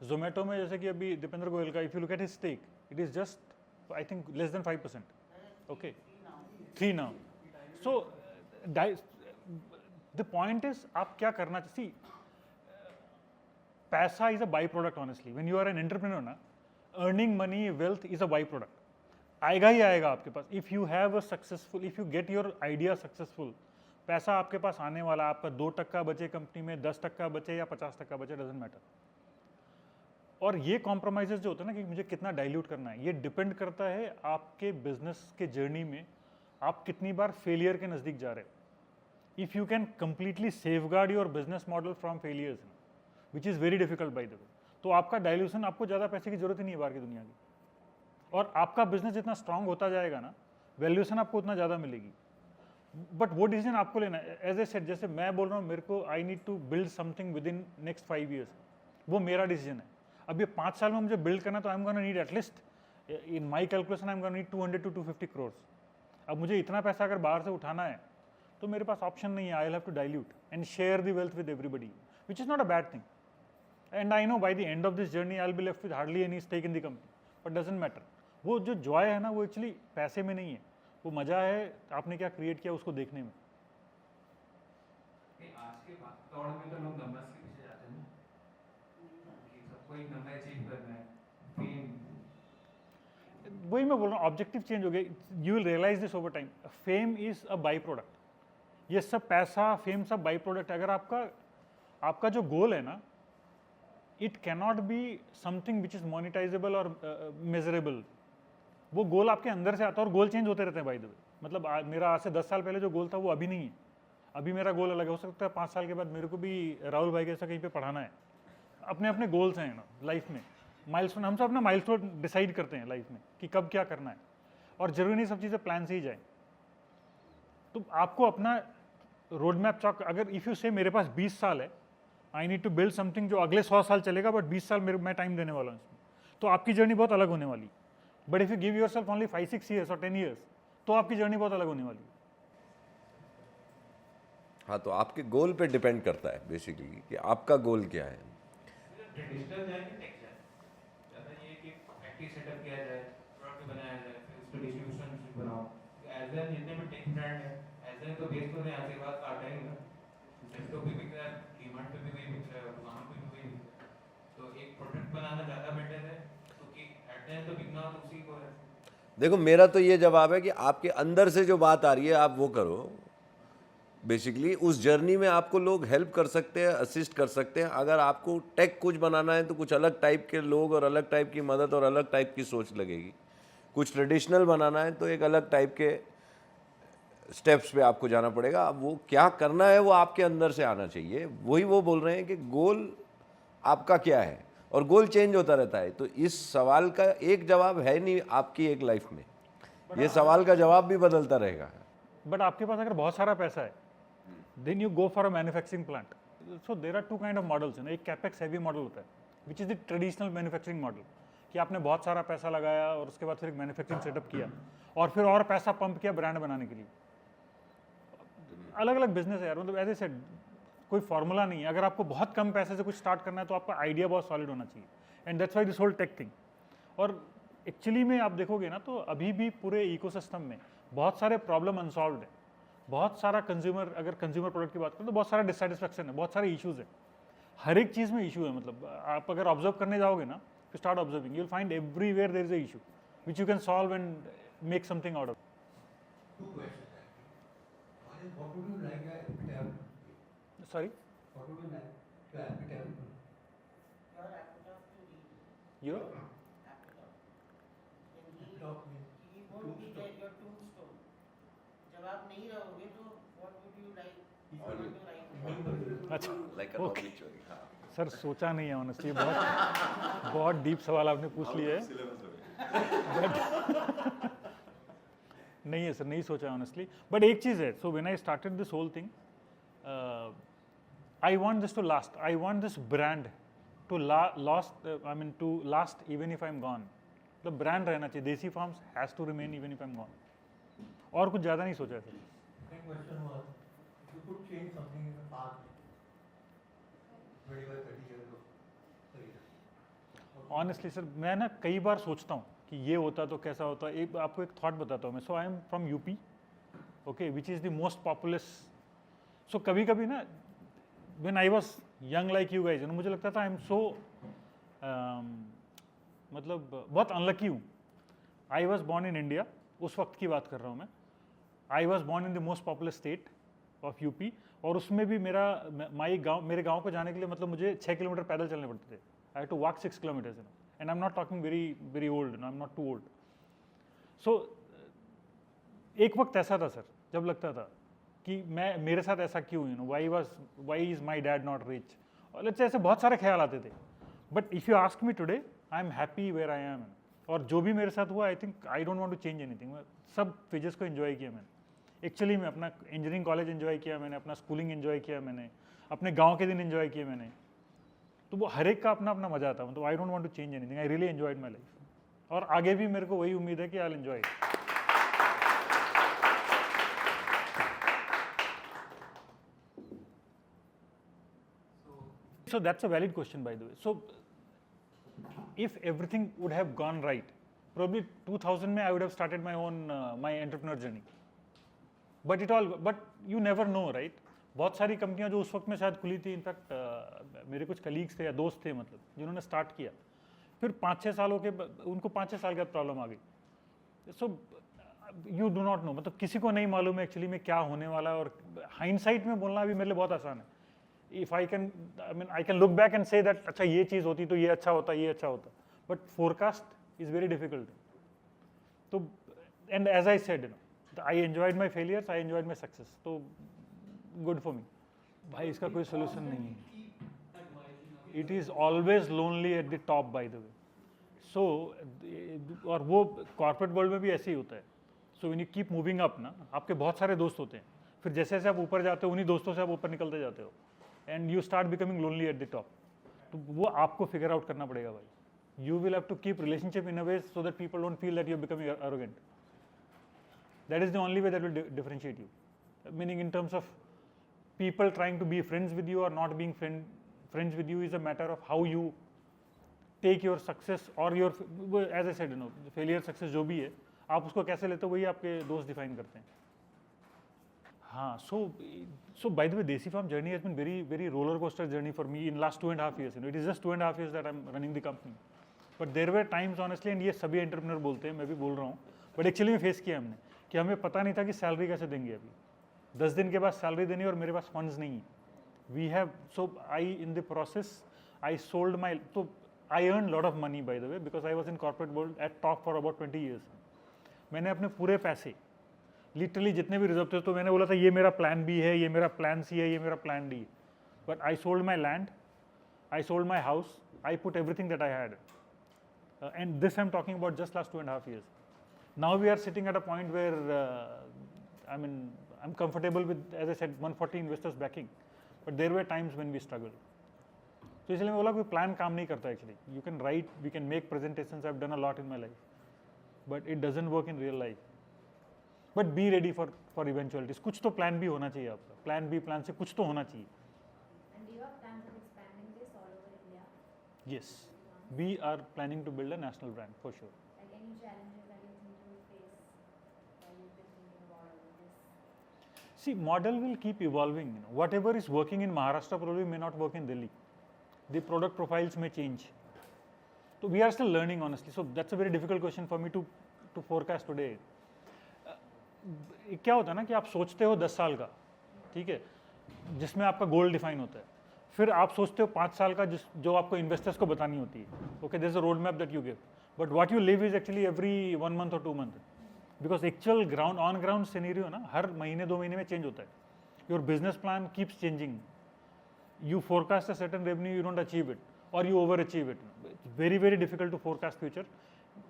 जोमेटो में जैसे कि अभी दीपेंद्र गोयल का, if you look at his stake, it is just I think less than 5%. Okay, 3 now. So the point is आप क्या करना चाहिए. पैसा is a by product. Honestly when you are an entrepreneur ना, earning money, wealth is a by product. आएगा ही आएगा आपके पास. If you have a successful, if you get your idea successful, पैसा आपके पास आने वाला. आपका 2% बचे कंपनी में, 10% बचे या 50% बचे, डजेंट मैटर. और ये कॉम्प्रोमाइजेस जो होता है ना कि मुझे कितना डाइल्यूट करना है, ये डिपेंड करता है आपके बिजनेस के जर्नी में आप कितनी बार फेलियर के नज़दीक जा रहे हो. If you can completely safeguard your business model from failures, which is very difficult bye the वे, तो आपका डाइल्यूशन, आपको ज़्यादा पैसे की जरूरत ही नहीं है बाहर की दुनिया की. और आपका बिजनेस जितना स्ट्रांग होता जाएगा ना, वैल्यूएशन आपको उतना ज़्यादा मिलेगी. बट वो डिसीजन आपको लेना है. एज ए सेड, जैसे मैं बोल रहा हूँ मेरे को I need to build something within next 5 years, वो मेरा डिसीजन है. अब ये 5 साल में मुझे बिल्ड करना, तो I am gonna need at least in my calculation I am gonna need 200 to 250 crores. अब मुझे इतना पैसा अगर बाहर से उठाना है तो मेरे पास ऑप्शन नहीं है. I will have to dilute and share the wealth with everybody, which is not a bad thing. And I know by the end of this journey I will be left with hardly any stake in the company, but doesn't matter. वो जो Joy है ना वो actually पैसे में नहीं है, वो मज़ा है आपने क्या क्रिएट किया उसको देखने में। आज के दौर में तो लोग नंबर्स के पीछे जाते हैं ना, कि सबको एक नंबर अचीव करना है, फेम। वही मैं बोल रहा हूँ, ऑब्जेक्टिव चेंज हो गया। You will realise this over time, fame is a by product. ये सब पैसा फेम सब बाई प्रोडक्ट। अगर आपका जो गोल है ना, it cannot be something which is monetisable और मेजरेबल। वो गोल आपके अंदर से आता है और गोल चेंज होते रहते हैं बाय द वे। मतलब मेरा आज से 10 साल पहले जो गोल था वो अभी नहीं है, अभी मेरा गोल अलग है। हो सकता है 5 साल के बाद मेरे को भी राहुल भाई के ऐसा कहीं पे पढ़ाना है। अपने अपने गोल्स हैं ना लाइफ में, माइलस्टोन। हम सब अपना माइलस्टोन डिसाइड करते हैं लाइफ में कि कब क्या करना है, और जरूरी नहीं सब चीज़ें प्लान से ही जाए। तो आपको अपना रोड मैप चॉक, अगर इफ़ यू से मेरे पास 20 साल है, I need to build something जो अगले 100 साल चलेगा, बट 20 साल मैं टाइम देने वाला हूँ इसमें, तो आपकी जर्नी बहुत अलग होने वाली। But if you give your self only 5-6 years और 10 ईयर्स, तो आपकी जर्नी बहुत अलग होने वाली है। हाँ, तो आपके गोल पे डिपेंड करता है बेसिकली कि आपका गोल क्या है। ट्रेडिशनल जाए कि टेक जाए, ज़्यादा ये कि फैक्ट्री सेटअप किया जाए, प्रोडक्ट बनाया जाए, फिर उसको डिस्ट्रीब्यूशन बनाओ। एज एन जितने भी टेक ब्रांड है, एज एन तो बेस तो नहीं, आज के बाद काटा ही ना, डेस्कटॉप भी बिक रहा है, डीमार्ट पे भी वही बिक रहा है, और दुकानों पे भी वही बिक रहा है। तो एक प्रोडक्ट बनाना ज़्यादा बेटर है, क्योंकि एट द एंड तो बिकना तो उसी को है। देखो, मेरा तो ये जवाब है कि आपके अंदर से जो बात आ रही है आप वो करो। बेसिकली उस जर्नी में आपको लोग हेल्प कर सकते हैं, असिस्ट कर सकते हैं। अगर आपको टेक कुछ बनाना है तो कुछ अलग टाइप के लोग और अलग टाइप की मदद और अलग टाइप की सोच लगेगी। कुछ ट्रेडिशनल बनाना है तो एक अलग टाइप के स्टेप्स पे आपको जाना पड़ेगा। अब वो क्या करना है वो आपके अंदर से आना चाहिए। वही वो बोल रहे हैं कि गोल आपका क्या है, और गोल चेंज होता रहता है। तो इस सवाल का एक जवाब है नहीं आपकी एक लाइफ में, ये सवाल का जवाब भी बदलता रहेगा। बट आपके पास अगर बहुत सारा पैसा है, then you go for a manufacturing plant. So there are 2 kind of models है ना। एक कैपेक्स हैवी मॉडल होता है, which is the traditional manufacturing model, कि आपने बहुत सारा पैसा लगाया और उसके बाद फिर एक मैन्युफैक्चरिंग सेटअप किया और फिर और पैसा पंप किया ब्रांड बनाने के लिए। अलग अलग बिजनेस है यार, मतलब एज ए सेड कोई फॉर्मूला नहीं है। अगर आपको बहुत कम पैसे से कुछ स्टार्ट करना है तो आपका आइडिया बहुत सॉलिड होना चाहिए, and that's why this whole tech thing. और एक्चुअली में आप देखोगे ना तो अभी भी पूरे इकोसिस्टम में बहुत सारे प्रॉब्लम अनसॉल्व्ड है। बहुत सारा कंज्यूमर, अगर कंज्यूमर प्रोडक्ट की बात करें तो बहुत सारा डिससेटिस्फैक्शन है, बहुत सारे इश्यूज है। हर एक चीज़ में इशू है। मतलब आप अगर ऑब्जर्व करने जाओगे ना, you start observing, you will find everywhere there is a issue which you can solve and make something out of. Two questions actually. One is, what would you like your epitaph? Sorry, What would you like your epitaph? Your epitaph to read. Your Epitaph. Then Epitaph means he won't be there, your tombstone. जब आप नहीं रहोगे तो what would you like or want to write? अच्छा, Like a Okay. obituary, हाँ। Sir सोचा नहीं है ऑनेस्टली, बहुत डीप सवाल आपने पूछ लिया है। नहीं है सर, नहीं सोचा ऑनेस्टली। बट एक चीज़ है, so when I started this whole thing, I want this to last. I want this brand to last even if I am gone. मतलब ब्रांड रहना चाहिए, Desi Farms has to remain even if I am gone. और कुछ ज़्यादा नहीं सोचा है sir. second question was, if you could change something in the past 25-30 years of career. Honestly sir, मैं ना कई बार सोचता हूँ कि ये होता तो कैसा होता। एक आपको एक थॉट बताता हूँ मैं। So I am from UP, okay, which is the most populous. So कभी कभी ना when I was young like you guys, मुझे लगता था आई एम सो मतलब बहुत अनलकी हूँ। I was born in India, उस वक्त की बात कर रहा हूँ मैं। I was born in the most popular state of UP, और उसमें भी मेरे गांव को जाने के लिए मतलब मुझे 6 किलोमीटर पैदल चलने पड़ते थे। I have to walk 6 kilometres, and I am not talking very old, I am not too old. So एक वक्त ऐसा था सर जब लगता था कि मेरे साथ ऐसा क्यों, why is my dad not rich, और ऐसे बहुत सारे ख्याल आते थे। But if you ask me today, I am happy where I am. और जो भी मेरे साथ हुआ, I think I don't want to change anything. सब फेजेस को एंजॉय किया मैंने। एक्चुअली मैं अपना इंजीनियरिंग कॉलेज एंजॉय किया मैंने, अपना स्कूलिंग एंजॉय किया मैंने, अपने गांव के दिन एंजॉय किए मैंने। तो वो हर एक का अपना अपना मजा आता है। मतलब I don't want to change anything, I really enjoyed my life. और आगे भी मेरे को वही उम्मीद है कि I will enjoy. So that's a valid question, by the way. So if everything would have gone right, probably 2000 में I would have started my own my entrepreneur journey. But you never know, right? बहुत सारी कंपनियां जो उस वक्त में शायद खुली थी, इनफैक्ट मेरे कुछ कलीग्स थे या दोस्त थे मतलब जिन्होंने स्टार्ट किया, फिर 5-6 सालों के उनको 5-6 साल के बाद प्रॉब्लम आ गई. So you do not know, मतलब किसी को नहीं मालूम है एक्चुअली में क्या होने वाला है. और हाइंडसाइट में बोलना भी मेरे लिए बहुत आसान है. If I can look back and say that अच्छा ये चीज़ होती तो ये अच्छा होता, ये अच्छा होता, but forecast is very difficult. तो and as I said, I enjoyed my failures, I enjoyed my success, तो गुड फॉर मी. भाई इसका कोई सोल्यूशन नहीं है. It is always lonely at the top by the way. So और वो corporate world में भी ऐसे ही होता है. So when you keep moving up ना, आपके बहुत सारे दोस्त होते हैं, फिर जैसे जैसे आप ऊपर जाते हो उन्हीं दोस्तों से आप ऊपर निकलते जाते हो, and you start becoming lonely at the top. तो वो आपको फिगर आउट करना पड़ेगा भाई. You will have to keep relationship in a way so that people don't feel that you're becoming arrogant. That is the only way that will differentiate you. Meaning in terms of people trying to be friends with you or not being friends with you is a matter of how you take your success or your, as I said, failure, success जो भी है, आप उसको कैसे लेते हो वही आपके दोस्त डिफाइन करते हैं. हाँ, so by the way, Desi Farm journey has been very roller coaster journey for me in last 2.5 years. It is just 2.5 years that I'm running the company. But there were times honestly, and ये सभी entrepreneur बोलते हैं, मैं भी बोल रहा हूँ, but actually में फेस किया हमने कि हमें पता नहीं था कि सैलरी कैसे देंगे. अभी 10 दिन के बाद सैलरी देनी और मेरे पास फंड्स नहीं है. We have, so I in the process I sold my, तो I earn lot of money by the way because I was in corporate world at top for about 20 years. मैंने अपने पूरे पैसे लिटरली जितने भी reserve थे, तो मैंने बोला था ये मेरा प्लान बी है, ये मेरा प्लान सी है, ये मेरा प्लान डी है. But I sold my land, I sold my house, I put everything that I had. And this I'm talking about just last 2.5 years. Now we are sitting at a point where I'm comfortable with, as I said, 140 investors backing, but there were times when we struggled. So इसलिए मैं बोला कोई plan काम नहीं करता actually. You can write, we can make presentations. I've done a lot in my life, but it doesn't work in real life. But be ready for eventualities. कुछ तो plan भी होना चाहिए आपका. प्लान बी, प्लान से कुछ तो होना चाहिए. And do you have plans of expanding this all over India? Yes. We are planning to build a national brand for sure. Like any challenges that you think you will face while you've been thinking about all of this? See, model will keep evolving. Whatever is working in Maharashtra probably may not work in Delhi. The product profiles may change. So we are still learning honestly. So that's a very difficult question for me to forecast today. क्या होता है ना कि आप सोचते हो 10 साल का, ठीक है, जिसमें आपका गोल डिफाइन होता है. फिर आप सोचते हो 5 साल का जो आपको इन्वेस्टर्स को बतानी होती है. Okay, there is a road map that you give, but what you live is actually every 1 month or 2 month, because actual ground on ground scenario ना हर महीने 2 महीने में चेंज होता है. Your business plan keeps changing. You forecast a certain revenue, you don't achieve it और you over achieve it. It's very difficult to forecast future,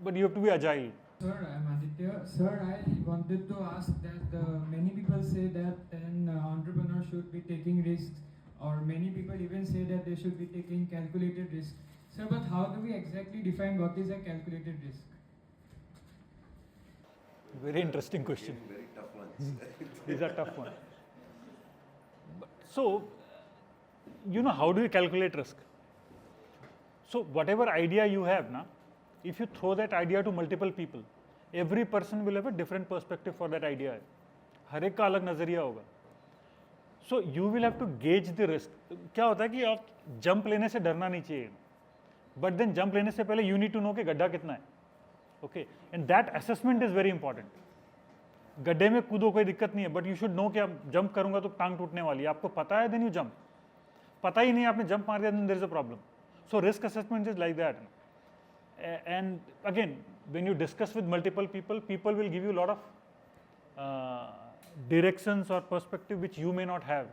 but you have to B agile. Sir, I'm Aditya. Sir, I wanted to ask that many people say that an entrepreneur should be taking risks, or many people even say that they should be taking calculated risks. Sir, but how do we exactly define what is a calculated risk? Very interesting question. Very tough ones. These are tough ones. So, how do you calculate risk? So, whatever idea you have, if you throw that idea to multiple people, every person will have a different perspective for that idea. हर एक का अलग नज़रिया होगा. So you will have to gauge the risk. क्या होता है कि आप जंप लेने से डरना नहीं चाहिए, बट देन जंप लेने से पहले यू नीड टू नो कि गड्ढा कितना है. Okay, and that assessment is very important. गड्ढे में कूदो कोई दिक्कत नहीं है, बट यू शुड नो कि आप जंप करूंगा तो टांग टूटने वाली है. आपको पता है, देन यू जंप. पता ही नहीं, आपने जंप मार दिया, then there is a problem. So risk assessment is like that. And again, when you discuss with multiple people, people will give you a lot of directions or perspective which you may not have.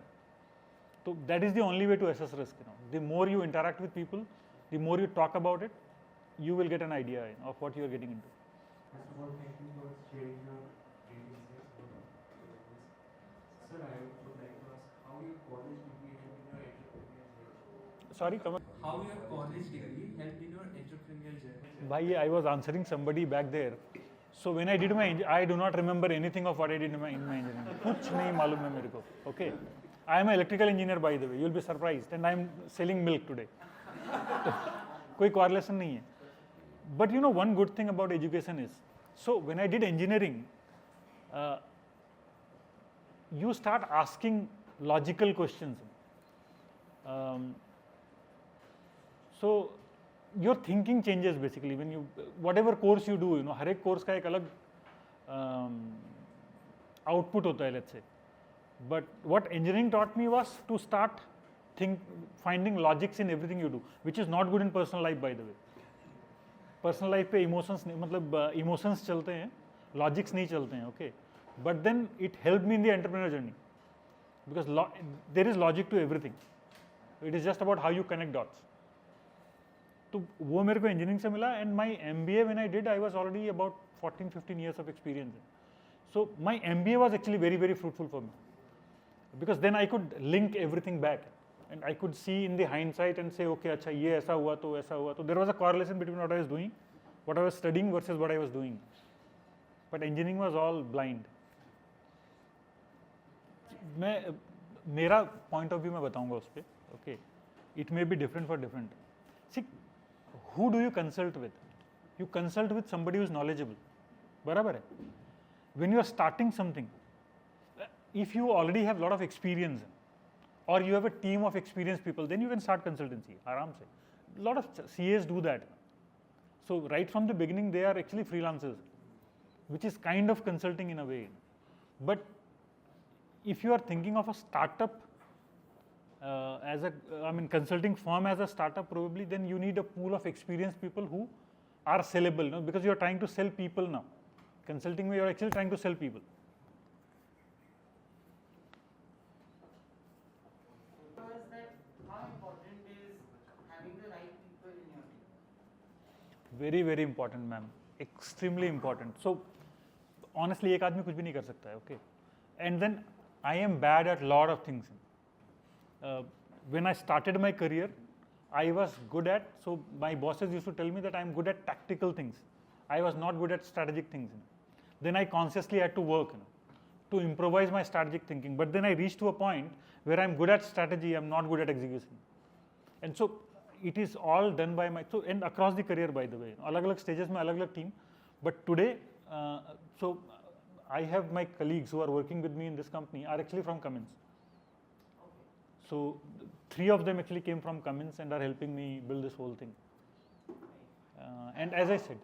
So that is the only way to assess risk. The more you interact with people, the more you talk about it, you will get an idea of what you are getting into. First of all, thank you for sharing your experiences. Sir, I would like to ask how your college degree helped in your entrepreneurial journey. Sorry, come on. How your college degree helped in your entrepreneurial journey. Bhai, I was answering somebody back there. So when I did my, I do not remember anything of what I did in my engineering. कुछ नहीं मालूम है मेरे को. Okay, I am an electrical engineer by the way. You will be surprised, and I am selling milk today. कोई correlation नहीं है. But you know, one good thing about education is, so when I did engineering, you start asking logical questions. So your thinking changes basically when you, whatever course you do, you know, हर एक course का एक अलग output होता है, let's say. But what engineering taught me was to start finding logics in everything you do, which is not good in personal life, by the way. Personal life पे emotions नहीं, मतलब emotions चलते हैं, logics नहीं चलते हैं, okay. But then it helped me in the entrepreneurial journey because there is logic to everything. It is just about how you connect dots. तो वो मेरे को engineering से मिला, and my MBA when I did, I was already about 14-15 years of experience. So my MBA was actually very, very fruitful for me because then I could link everything back and I could see in the hindsight and say, okay, अच्छा ये ऐसा हुआ तो ऐसा हुआ. So there was a correlation between what I was doing, what I was studying versus what I was doing. But engineering was all blind. मैं मेरा point of view मैं बताऊंगा उस पे, okay. It may be different for different. See, who do you consult with? You consult with somebody who is knowledgeable. बराबर है? When you are starting something, if you already have a lot of experience or you have a team of experienced people, then you can start consultancy आराम से. A lot of CAs do that. So right from the beginning, they are actually freelancers, which is kind of consulting in a way. But if you are thinking of a startup consulting firm as a startup, probably then you need a pool of experienced people who are sellable, no? Because you are trying to sell people now. Consulting where you are actually trying to sell people. Was that how important is having the right people in your team? Very, very important, ma'am. Extremely important. So honestly, एक आदमी कुछ भी नहीं कर सकता है, okay. And then I am bad at lot of things. When I started my career, I was good at, so my bosses used to tell me that I am good at tactical things. I was not good at strategic things. Then I consciously had to work to improvise my strategic thinking. But then I reached to a point where I'm good at strategy, I'm not good at execution. And so it is all done by my, so and across the career, by the way, अलग-अलग stages में अलग-अलग team. But today, so I have my colleagues who are working with me in this company are actually from Cummins. So 3 of them actually came from Cummins and are helping me build this whole thing. And as I said,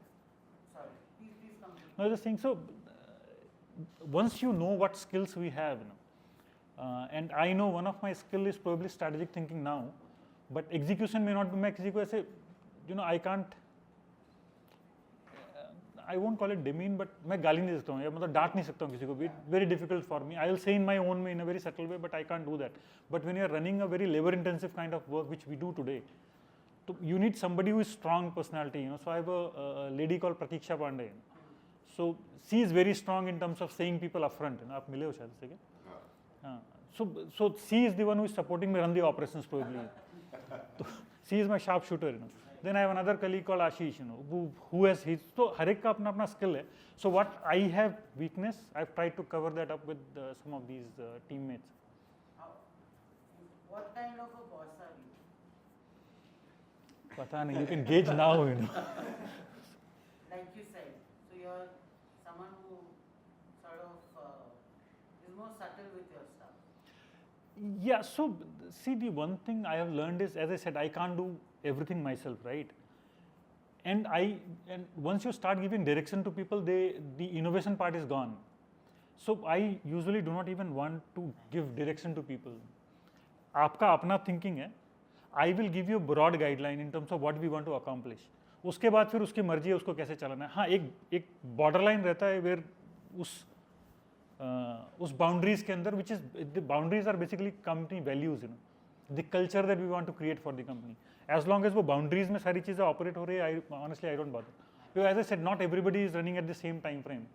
Sorry, please complete. no, I was just saying, so once you know what skills we have, and I know one of my skill is probably strategic thinking now, but execution may not be. मैं किसी को ऐसे, I can't, I won't call it demean, but मैं गाली नहीं सकता हूँ या मतलब डांट नहीं सकता हूँ किसी को भी. Very difficult for me. I will say in my own way in a very subtle way, but I can't do that. But when you are running a very labor-intensive kind of work, which we do today, so you need somebody who is strong personality. So I have a lady called Pratiksha Pandey. So she is very strong in terms of saying people upfront. आप मिले हो शायद से क्या? So she is the one who is supporting me run the operations probably. She is my sharpshooter. Then I have another colleague called Ashish, who has his. So हर एक का अपना अपना skill है. So what I have weakness, I've tried to cover that up with some of these teammates. What kind of a boss are you? पता नहीं, you can gauge now, Like you said, so you're someone who sort of is more subtle with your stuff. Yeah, so see, the one thing I have learned is, as I said, I can't do everything myself, right? And once you start giving direction to people, the innovation part is gone. So I usually do not even want to give direction to people. आपका अपना thinking है. I will give you a broad guideline in terms of what we want to accomplish. उसके बाद फिर उसकी मर्जी है उसको कैसे चलाना है. हाँ, एक border line रहता है where उस boundaries के अंदर, which is the boundaries are basically company values, the culture that we want to create for the company. As long as वो boundaries में सारी चीज़ें operate हो रही है, honestly I don't bother. Because as I said, not everybody is running at the same time frame.